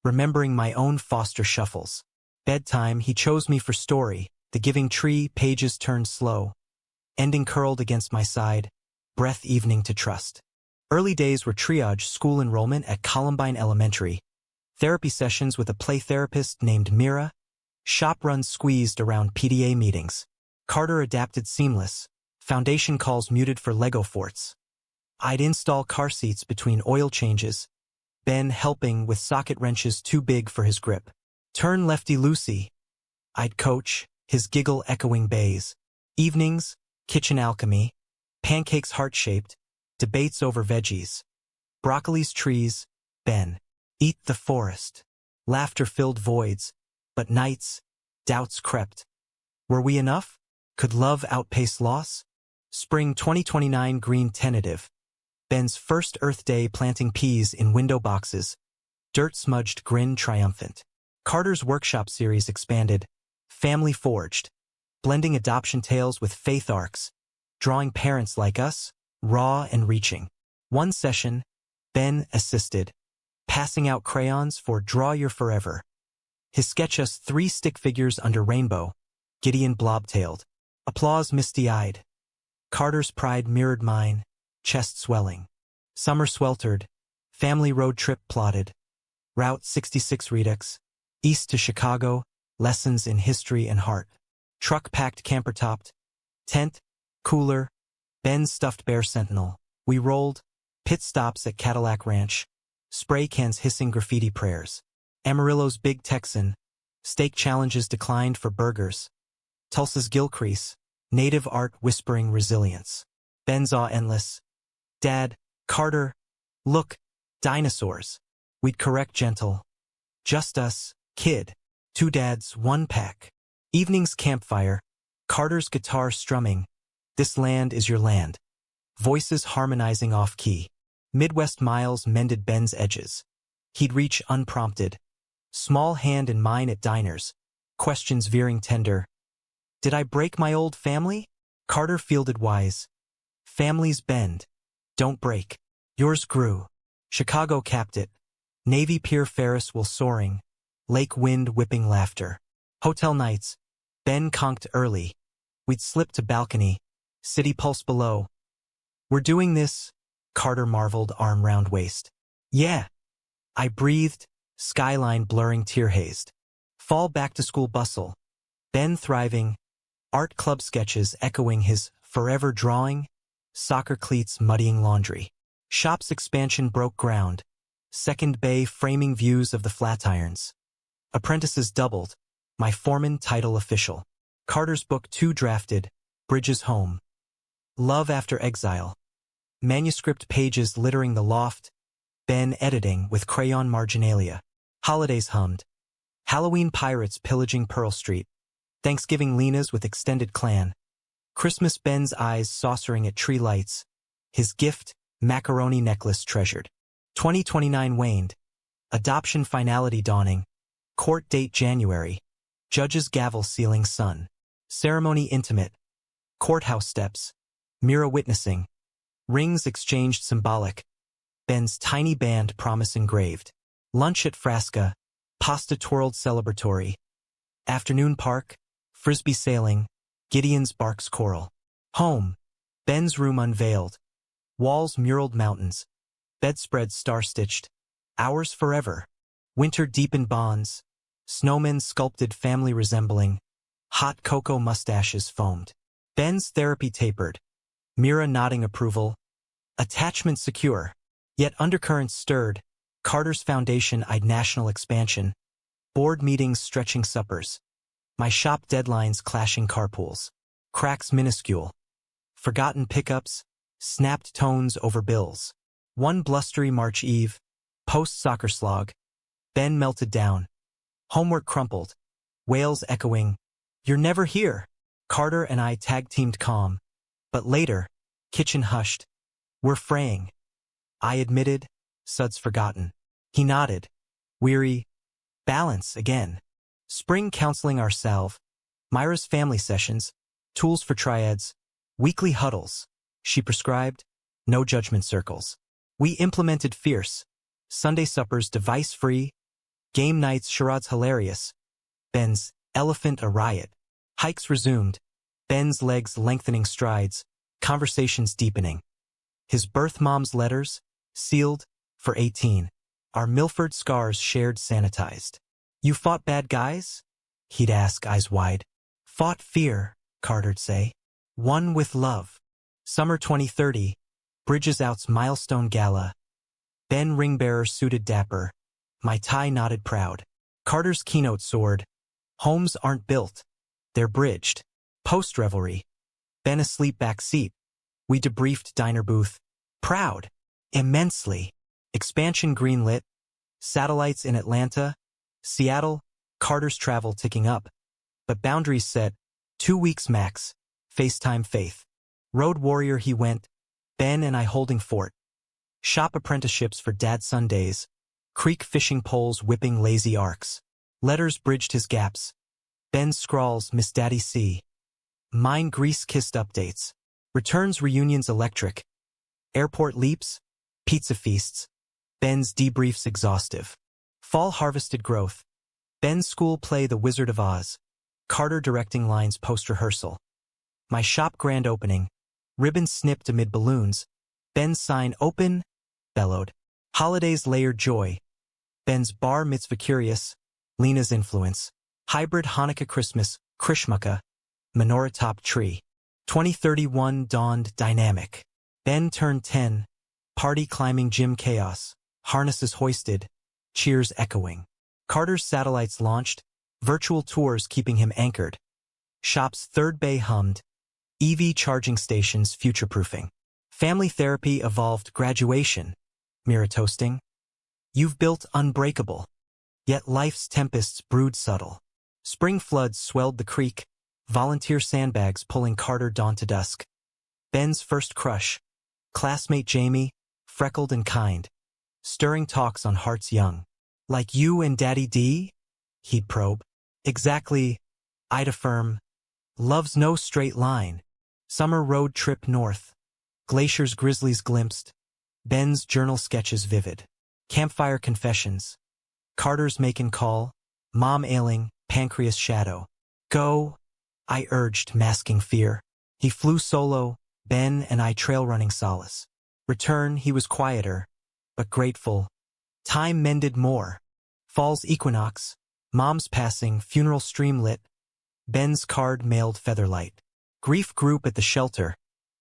remembering my own foster shuffles. Bedtime, he chose me for story, the giving tree, pages turned slow. Ending curled against my side, breath evening to trust. Early days were triage school enrollment at Columbine Elementary, therapy sessions with a play therapist named Mira, shop runs squeezed around PTA meetings. Carter adapted seamless, foundation calls muted for Lego forts. I'd install car seats between oil changes, Ben helping with socket wrenches too big for his grip. Turn lefty loosey. I'd coach, his giggle echoing bays. Evenings, kitchen alchemy, pancakes heart-shaped, debates over veggies. Broccoli's trees, Ben. Eat the forest. Laughter filled voids, but nights, doubts crept. Were we enough? Could love outpace loss? Spring 2029 green tentative. Ben's first Earth Day planting peas in window boxes. Dirt-smudged grin triumphant. Carter's workshop series expanded. Family forged. Blending adoption tales with faith arcs. Drawing parents like us, raw and reaching. One session, Ben assisted. Passing out crayons for Draw Your Forever. His sketch us 3 stick figures under rainbow. Gideon blob-tailed. Applause misty-eyed. Carter's pride mirrored mine, chest swelling. Summer sweltered. Family road trip plotted. Route 66 Redux. East to Chicago. Lessons in history and heart. Truck packed camper-topped. Tent. Cooler. Ben's stuffed bear sentinel. We rolled. Pit stops at Cadillac Ranch. Spray cans hissing graffiti prayers. Amarillo's Big Texan. Steak challenges declined for burgers. Tulsa's Gilcrease. Native art whispering resilience. Ben's awe endless. Dad, Carter, look, dinosaurs. We'd correct gentle. Just us, kid. 2 dads, 1 pack. Evening's campfire. Carter's guitar strumming. This land is your land. Voices harmonizing off-key. Midwest miles mended Ben's edges. He'd reach unprompted. Small hand in mine at diners. Questions veering tender. Did I break my old family? Carter fielded wise. Families bend. Don't break. Yours grew. Chicago capped it. Navy Pier Ferris will soaring. Lake wind whipping laughter. Hotel nights. Ben conked early. We'd slip to balcony. City pulse below. We're doing this, Carter marveled, arm round waist. Yeah. I breathed, skyline blurring tear-hazed. Fall back to school bustle. Ben thriving. Art club sketches echoing his forever drawing. Soccer cleats muddying laundry. Shop's expansion broke ground. Second bay framing views of the Flatirons. Apprentices doubled. My foreman title official. Carter's book 2 drafted. Bridges home. Love after exile. Manuscript pages littering the loft. Ben editing with crayon marginalia. Holidays hummed. Halloween pirates pillaging Pearl Street. Thanksgiving Lena's with extended clan. Christmas Ben's eyes saucering at tree lights. His gift, macaroni necklace treasured. 2029 waned. Adoption finality dawning. Court date January. Judge's gavel sealing sun. Ceremony intimate. Courthouse steps. Mira witnessing. Rings exchanged symbolic. Ben's tiny band promise engraved. Lunch at Frasca. Pasta twirled celebratory. Afternoon park. Frisbee sailing. Gideon's barks choral. Home. Ben's room unveiled. Walls muraled mountains. Bedspread star-stitched. Hours forever. Winter deepened bonds. Snowmen sculpted family resembling. Hot cocoa mustaches foamed. Ben's therapy tapered. Mira nodding approval. Attachment secure. Yet undercurrents stirred. Carter's foundation eyed national expansion. Board meetings stretching suppers. My shop deadlines clashing carpools. Cracks minuscule. Forgotten pickups. Snapped tones over bills. One blustery March eve. Post-soccer slog. Ben melted down. Homework crumpled. Wails echoing. You're never here. Carter and I tag-teamed calm. But later, kitchen hushed. We're fraying. I admitted, Sud's forgotten. He nodded. Weary. Balance again. Spring counseling our salve. Myra's family sessions. Tools for triads. Weekly huddles. She prescribed. No judgment circles. We implemented fierce. Sunday suppers device-free. Game nights charades hilarious. Ben's elephant a riot. Hikes resumed. Ben's legs lengthening strides. Conversations deepening. His birth mom's letters, sealed, for 18. Our Milford scars shared sanitized. You fought bad guys? He'd ask, eyes wide. Fought fear, Carter'd say. Won with love. Summer 2030, Bridges Out's milestone gala. Ben ringbearer suited dapper. My tie nodded proud. Carter's keynote soared. Homes aren't built. They're bridged. Post-revelry. Ben asleep back seat. We debriefed diner booth. Proud. Immensely. Expansion greenlit. Satellites in Atlanta. Seattle. Carter's travel ticking up. But boundaries set. 2 weeks max. FaceTime faith. Road warrior he went. Ben and I holding fort. Shop apprenticeships for dad Sundays. Creek fishing poles whipping lazy arcs. Letters bridged his gaps. Ben scrawls Miss Daddy C. Mine grease-kissed updates. Returns reunions electric. Airport leaps. Pizza feasts. Ben's debriefs exhaustive. Fall harvested growth. Ben's school play The Wizard of Oz. Carter directing lines post-rehearsal. My shop grand opening. Ribbon snipped amid balloons. Ben's sign open. Bellowed. Holidays layered joy. Ben's bar mitzvah curious. Lena's influence. Hybrid Hanukkah Christmas. Krishmukka. Menorah top tree. 2031 dawned dynamic. Ben turned 10. Party climbing gym chaos. Harnesses hoisted. Cheers echoing. Carter's satellites launched. Virtual tours keeping him anchored. Shop's third bay hummed. EV charging stations future-proofing. Family therapy evolved graduation. Mirror toasting. You've built unbreakable. Yet life's tempests brewed subtle. Spring floods swelled the creek. Volunteer sandbags pulling Carter dawn to dusk. Ben's first crush. Classmate Jamie, freckled and kind. Stirring talks on hearts young. Like you and Daddy D? He'd probe. Exactly. I'd affirm. Love's no straight line. Summer road trip north. Glaciers grizzlies glimpsed. Ben's journal sketches vivid. Campfire confessions. Carter's making call. Mom ailing, pancreas shadow. Go, I urged, masking fear. He flew solo, Ben and I trail running solace. Return, he was quieter, but grateful. Time mended more. Fall's equinox. Mom's passing, funeral stream lit. Ben's card mailed featherlight. Grief group at the shelter.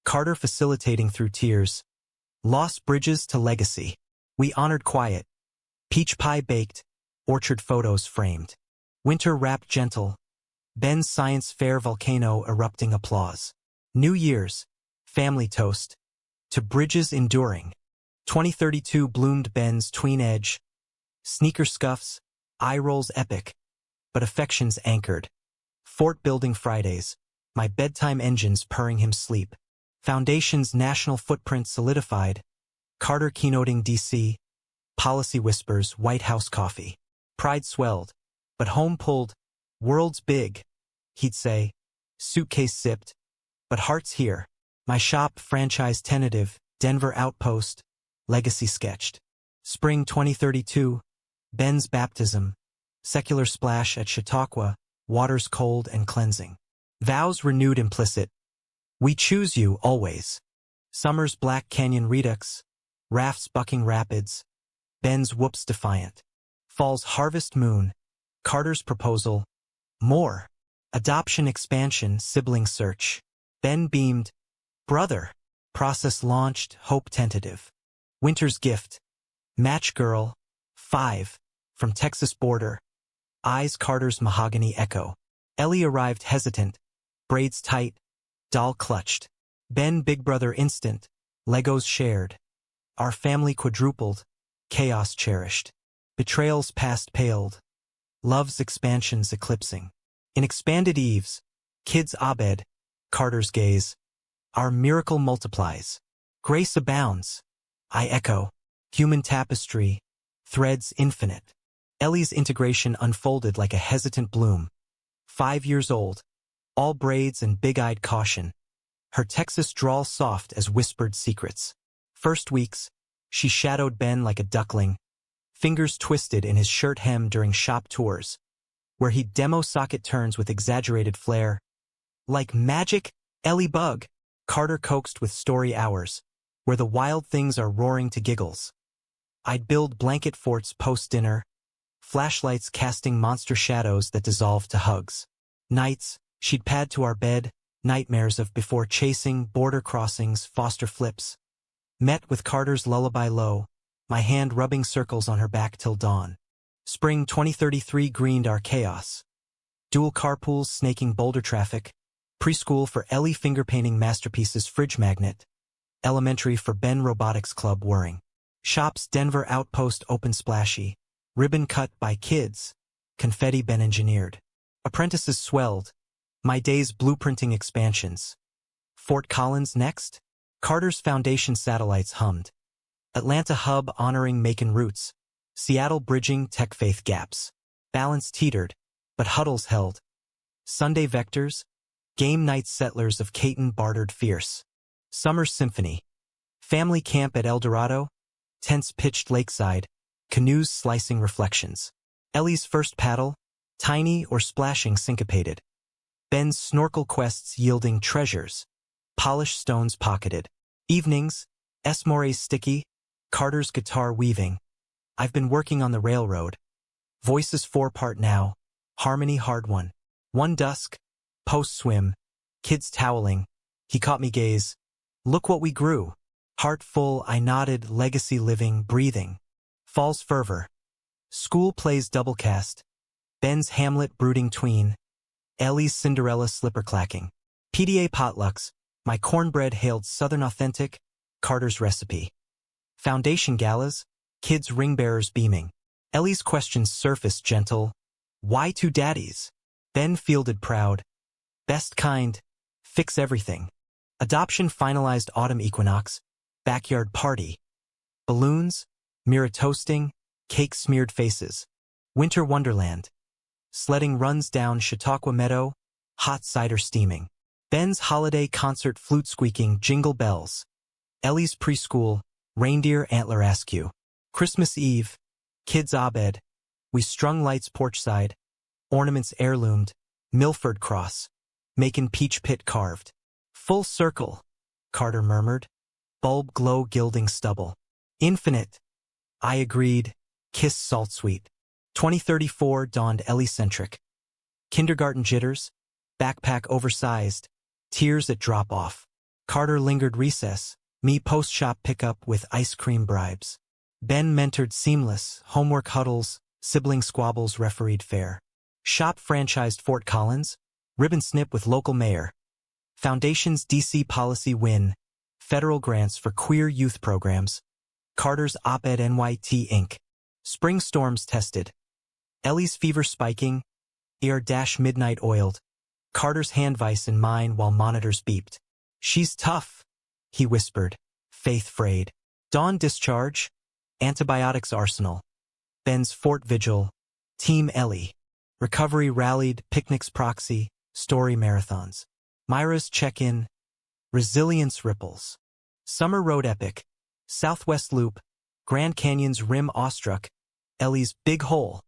Carter facilitating through tears. Lost bridges to legacy. We honored quiet. Peach pie baked. Orchard photos framed. Winter wrapped gentle. Ben's science fair volcano erupting applause. New Year's. Family toast. To bridges enduring. 2032 bloomed Ben's tween edge. Sneaker scuffs. Eye rolls epic. But affections anchored. Fort building Fridays. My bedtime engines purring him sleep. Foundation's national footprint solidified. Carter keynoting D.C. Policy whispers, White House coffee. Pride swelled. But home pulled. World's big. He'd say. Suitcase sipped. But heart's here. My shop franchise tentative. Denver outpost. Legacy sketched. Spring 2032. Ben's baptism. Secular splash at Chautauqua. Waters cold and cleansing. Vows renewed implicit. We choose you always. Summer's Black Canyon redux. Rafts bucking rapids. Ben's whoops defiant. Fall's harvest moon. Carter's proposal. More. Adoption expansion sibling search. Ben beamed. Brother. Process launched, hope tentative. Winter's gift. Match girl. 5. From Texas border. Eyes Carter's mahogany echo. Ellie arrived hesitant. Braids tight. Doll clutched. Ben big brother instant. Legos shared. Our family quadrupled. Chaos cherished. Betrayals past paled. Love's expansions eclipsing. In expanded eaves. Kids Abed. Carter's gaze. Our miracle multiplies. Grace abounds. I echo. Human tapestry. Threads infinite. Ellie's integration unfolded like a hesitant bloom. 5 years old. All braids and big-eyed caution. Her Texas drawl soft as whispered secrets. First weeks, she shadowed Ben like a duckling. Fingers twisted in his shirt hem during shop tours, where he'd demo socket turns with exaggerated flair. Like magic, Ellie bug. Carter coaxed with story hours, where the wild things are roaring to giggles. I'd build blanket forts post-dinner, flashlights casting monster shadows that dissolved to hugs. Nights, she'd pad to our bed, nightmares of before chasing, border crossings, foster flips. Met with Carter's lullaby low, my hand rubbing circles on her back till dawn. Spring 2033 greened our chaos. Dual carpools snaking boulder traffic, preschool for Ellie finger-painting masterpieces fridge magnet, elementary for Ben Robotics Club whirring. Shops Denver outpost open splashy, ribbon cut by kids, confetti Ben engineered. Apprentices swelled, my days blueprinting expansions. Fort Collins next? Carter's Foundation satellites hummed. Atlanta hub honoring Macon roots. Seattle bridging tech faith gaps. Balance teetered, but huddles held. Sunday vectors, game night settlers of Caton bartered fierce. Summer symphony. Family camp at El Dorado, tents pitched lakeside, canoes slicing reflections. Ellie's first paddle, tiny or splashing syncopated. Ben's snorkel quests yielding treasures, polished stones pocketed. Evenings, Esmore's sticky, Carter's guitar weaving. I've been working on the railroad. Voices 4-part now, harmony hard one. One dusk, post-swim, kids toweling. He caught me gaze. Look what we grew. Heart full, I nodded, legacy living, breathing. Falls fervor. School plays double cast. Ben's Hamlet brooding tween. Ellie's Cinderella slipper clacking. PDA potlucks, my cornbread hailed Southern authentic, Carter's recipe. Foundation galas, kids ring bearers beaming. Ellie's questions surfaced gentle. Why two daddies? Ben fielded proud. Best kind, fix everything. Adoption finalized autumn equinox, backyard party. Balloons, mirror toasting, cake smeared faces. Winter wonderland. Sledding runs down Chautauqua Meadow, hot cider steaming. Ben's holiday concert flute squeaking jingle bells. Ellie's preschool, reindeer antler askew. Christmas Eve, kids Abed. We strung lights porchside, ornaments heirloomed, Milford cross, Macon peach pit carved. Full circle, Carter murmured. Bulb glow gilding stubble. Infinite. I agreed, kiss salt sweet. 2034 dawned Ellie-centric. Kindergarten jitters, backpack oversized, tears at drop-off. Carter lingered recess, me post-shop pickup with ice cream bribes. Ben mentored seamless, homework huddles, sibling squabbles refereed fair. Shop franchised Fort Collins, ribbon snip with local mayor. Foundation's DC policy win, federal grants for queer youth programs. Carter's op-ed NYT Inc. Spring storms tested. Ellie's fever spiking, ear-midnight oiled. Carter's hand vice in mine while monitors beeped. She's tough, he whispered, faith frayed. Dawn discharge, antibiotics arsenal. Ben's fort vigil, Team Ellie. Recovery rallied, picnics proxy, story marathons. Myra's check-in, resilience ripples. Summer road epic, Southwest Loop, Grand Canyon's rim awestruck, Ellie's big hole.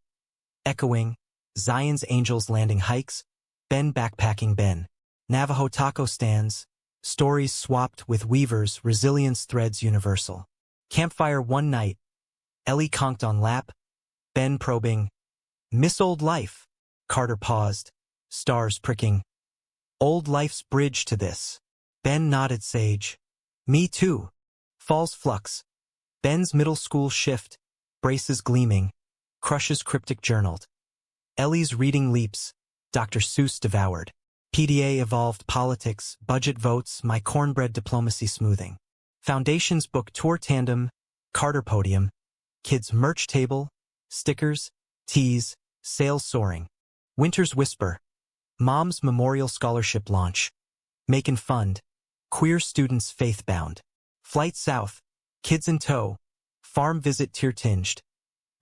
Echoing, Zion's Angels landing hikes, Ben backpacking Ben. Navajo taco stands, stories swapped with weavers, resilience threads universal. Campfire one night, Ellie conked on lap, Ben probing. Miss old life, Carter paused, stars pricking. Old life's bridge to this. Ben nodded sage. Me too. Falls flux. Ben's middle school shift, braces gleaming, crushes cryptic journaled. Ellie's reading leaps, Dr. Seuss devoured. PDA evolved politics, budget votes, my cornbread diplomacy smoothing. Foundation's book tour tandem, Carter podium, kids merch table, stickers, teas, sales soaring. Winter's whisper, Mom's memorial scholarship launch. Macon fund, queer students faith-bound. Flight south, kids in tow, farm visit tear-tinged.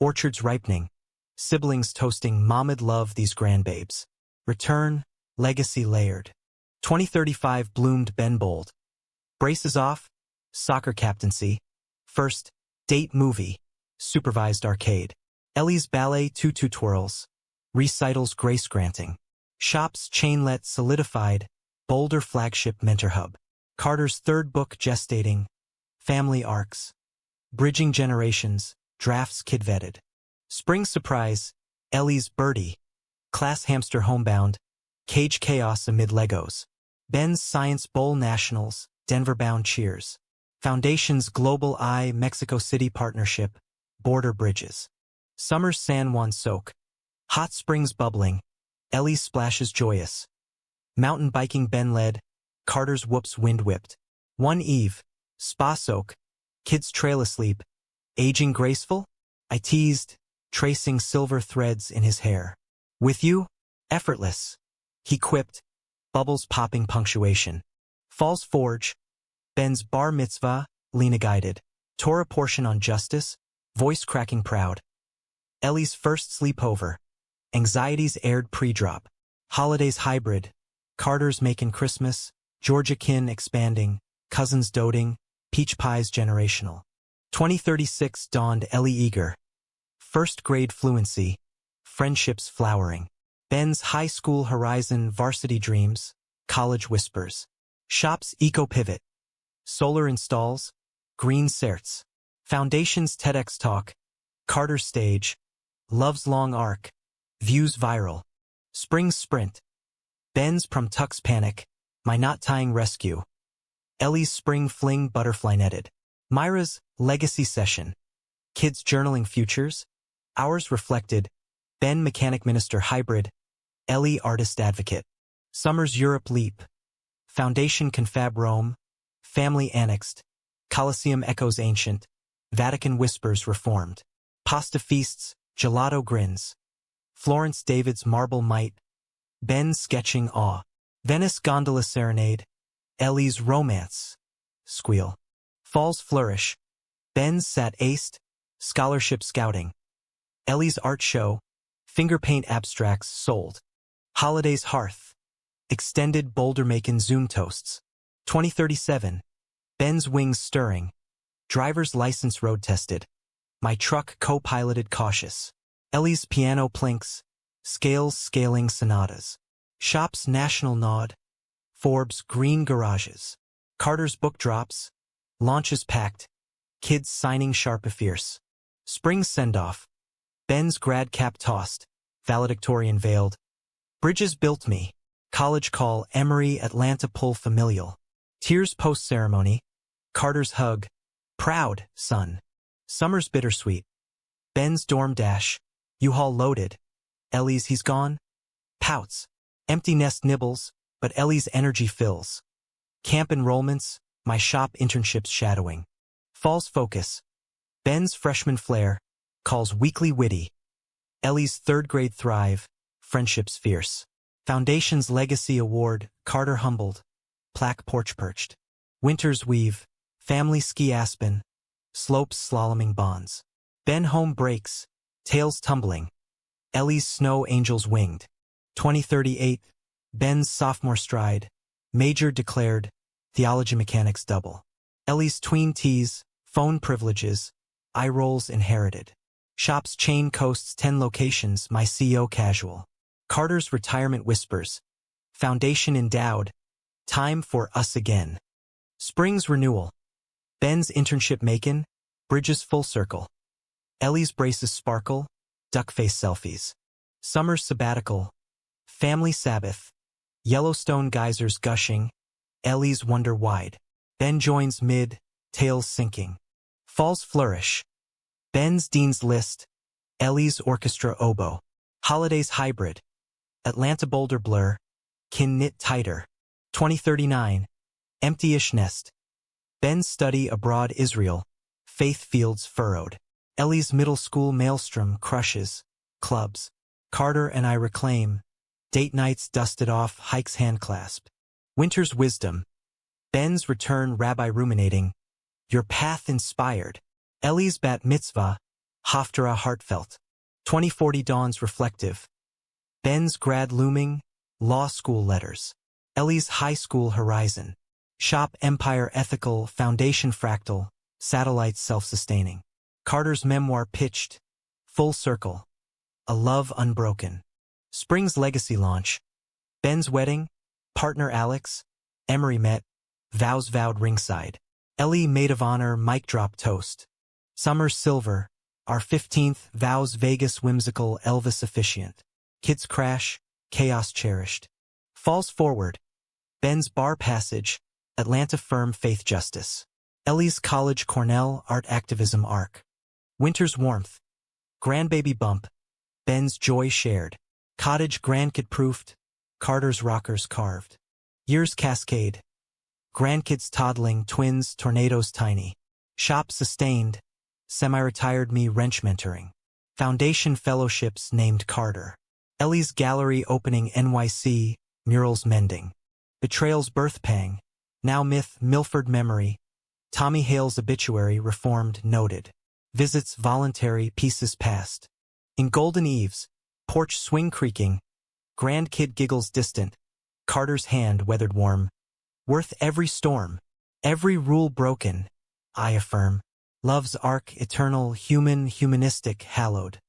Orchards ripening, siblings toasting Mom'd love these grandbabes. Return, legacy layered. 2035 bloomed Ben Bold. Braces off, soccer captaincy. First, date movie, supervised arcade. Ellie's ballet tutu twirls, recitals grace granting. Shops chainlet solidified, Boulder flagship mentor hub. Carter's third book gestating, family arcs. Bridging generations, drafts kid-vetted. Spring surprise, Ellie's birdie. Class hamster homebound, cage chaos amid Legos. Ben's Science Bowl Nationals, Denver-bound cheers. Foundation's Global Eye Mexico City partnership, border bridges. Summer's San Juan soak. Hot springs bubbling, Ellie's splashes joyous. Mountain biking Ben led, Carter's whoops wind whipped. One eve, spa soak, kids trail asleep. Aging graceful? I teased, tracing silver threads in his hair. With you? Effortless. He quipped, bubbles popping punctuation. Falls Forge, Ben's bar mitzvah, Lena guided. Torah portion on justice, voice cracking proud. Ellie's first sleepover, anxieties aired pre-drop. Holidays hybrid, Carter's making Christmas, Georgia kin expanding, cousins doting, peach pies generational. 2036 dawned Ellie eager. First grade fluency, friendships flowering. Ben's high school horizon varsity dreams, college whispers. Shop's eco pivot. Solar installs, green certs. Foundation's TEDx talk, Carter's stage. Love's long arc, views viral. Spring's sprint. Ben's prom tux panic, my knot tying rescue. Ellie's spring fling butterfly netted. Myra's legacy session. Kids journaling futures. Ours reflected. Ben mechanic minister hybrid. Ellie artist advocate. Summer's Europe leap. Foundation confab Rome. Family annexed. Colosseum echoes ancient. Vatican whispers reformed. Pasta feasts, gelato grins. Florence David's marble might. Ben sketching awe. Venice gondola serenade. Ellie's romance. Squeal. Falls flourish. Ben's sat aced. Scholarship scouting. Ellie's art show. Finger paint abstracts sold. Holidays hearth. Extended Boulder-making Zoom toasts. 2037. Ben's wings stirring. Driver's license road tested. My truck co-piloted cautious. Ellie's piano plinks. Scales scaling sonatas. Shop's national nod. Forbes green garages. Carter's book drops. Launches packed. Kids signing sharp a fierce. Spring send-off. Ben's grad cap tossed. Valedictorian veiled. Bridges built me. College call Emory Atlanta pull familial. Tears post-ceremony. Carter's hug. Proud, son. Summer's bittersweet. Ben's dorm dash. U-Haul loaded. Ellie's he's gone. Pouts. Empty nest nibbles, but Ellie's energy fills. Camp enrollments, my shop internships shadowing. Falls focus. Ben's freshman flair. Calls weekly witty. Ellie's third grade thrive. Friendships fierce. Foundation's legacy award. Carter humbled. Plaque porch perched. Winter's weave. Family ski aspen. Slopes slaloming bonds. Ben home breaks. Tails tumbling. Ellie's snow angels winged. 2038. Ben's sophomore stride. Major declared. Theology mechanics double. Ellie's tween tees. Phone privileges. Eye rolls inherited. Shop's chain coasts 10 locations. My CEO casual. Carter's retirement whispers. Foundation endowed. Time for us again. Spring's renewal. Ben's internship makin'. Bridges full circle. Ellie's braces sparkle. Duckface selfies. Summer's sabbatical. Family Sabbath. Yellowstone geysers gushing. Ellie's wonder wide. Ben joins mid. Tails sinking. Falls flourish. Ben's Dean's list. Ellie's orchestra oboe. Holidays hybrid. Atlanta Boulder blur. Kin knit tighter. 2039. Empty-ish nest. Ben's study abroad Israel. Faith fields furrowed. Ellie's middle school maelstrom crushes. Clubs. Carter and I reclaim. Date nights dusted off, hikes hand clasped. Winter's wisdom. Ben's return rabbi ruminating. Your path inspired. Ellie's bat mitzvah. Haftarah heartfelt. 2040 dawns reflective. Ben's grad looming. Law school letters. Ellie's high school horizon. Shop empire ethical, foundation fractal, satellites self-sustaining. Carter's memoir pitched. Full circle. A love unbroken. Spring's legacy launch. Ben's wedding. Partner Alex. Emory met. Vows vowed ringside. Ellie maid of honor mic drop toast. Summer's silver. Our 15th vows Vegas whimsical Elvis officiant. Kids crash. Chaos cherished. Falls forward. Ben's bar passage. Atlanta firm faith justice. Ellie's college Cornell art activism arc. Winter's warmth. Grandbaby bump. Ben's joy shared. Cottage grandkid proofed. Carter's rockers carved. Years cascade. Grandkids toddling, twins, tornadoes tiny. Shop sustained. Semi-retired me wrench mentoring. Foundation fellowships named Carter. Ellie's gallery opening NYC, murals mending. Betrayal's birth pang. Now myth, Milford memory. Tommy Hale's obituary reformed noted. Visits voluntary, pieces past. In Golden Eves, porch swing creaking. Grandkid giggles distant. Carter's hand weathered warm. Worth every storm. Every rule broken. I affirm. Love's arc eternal, human, humanistic, hallowed.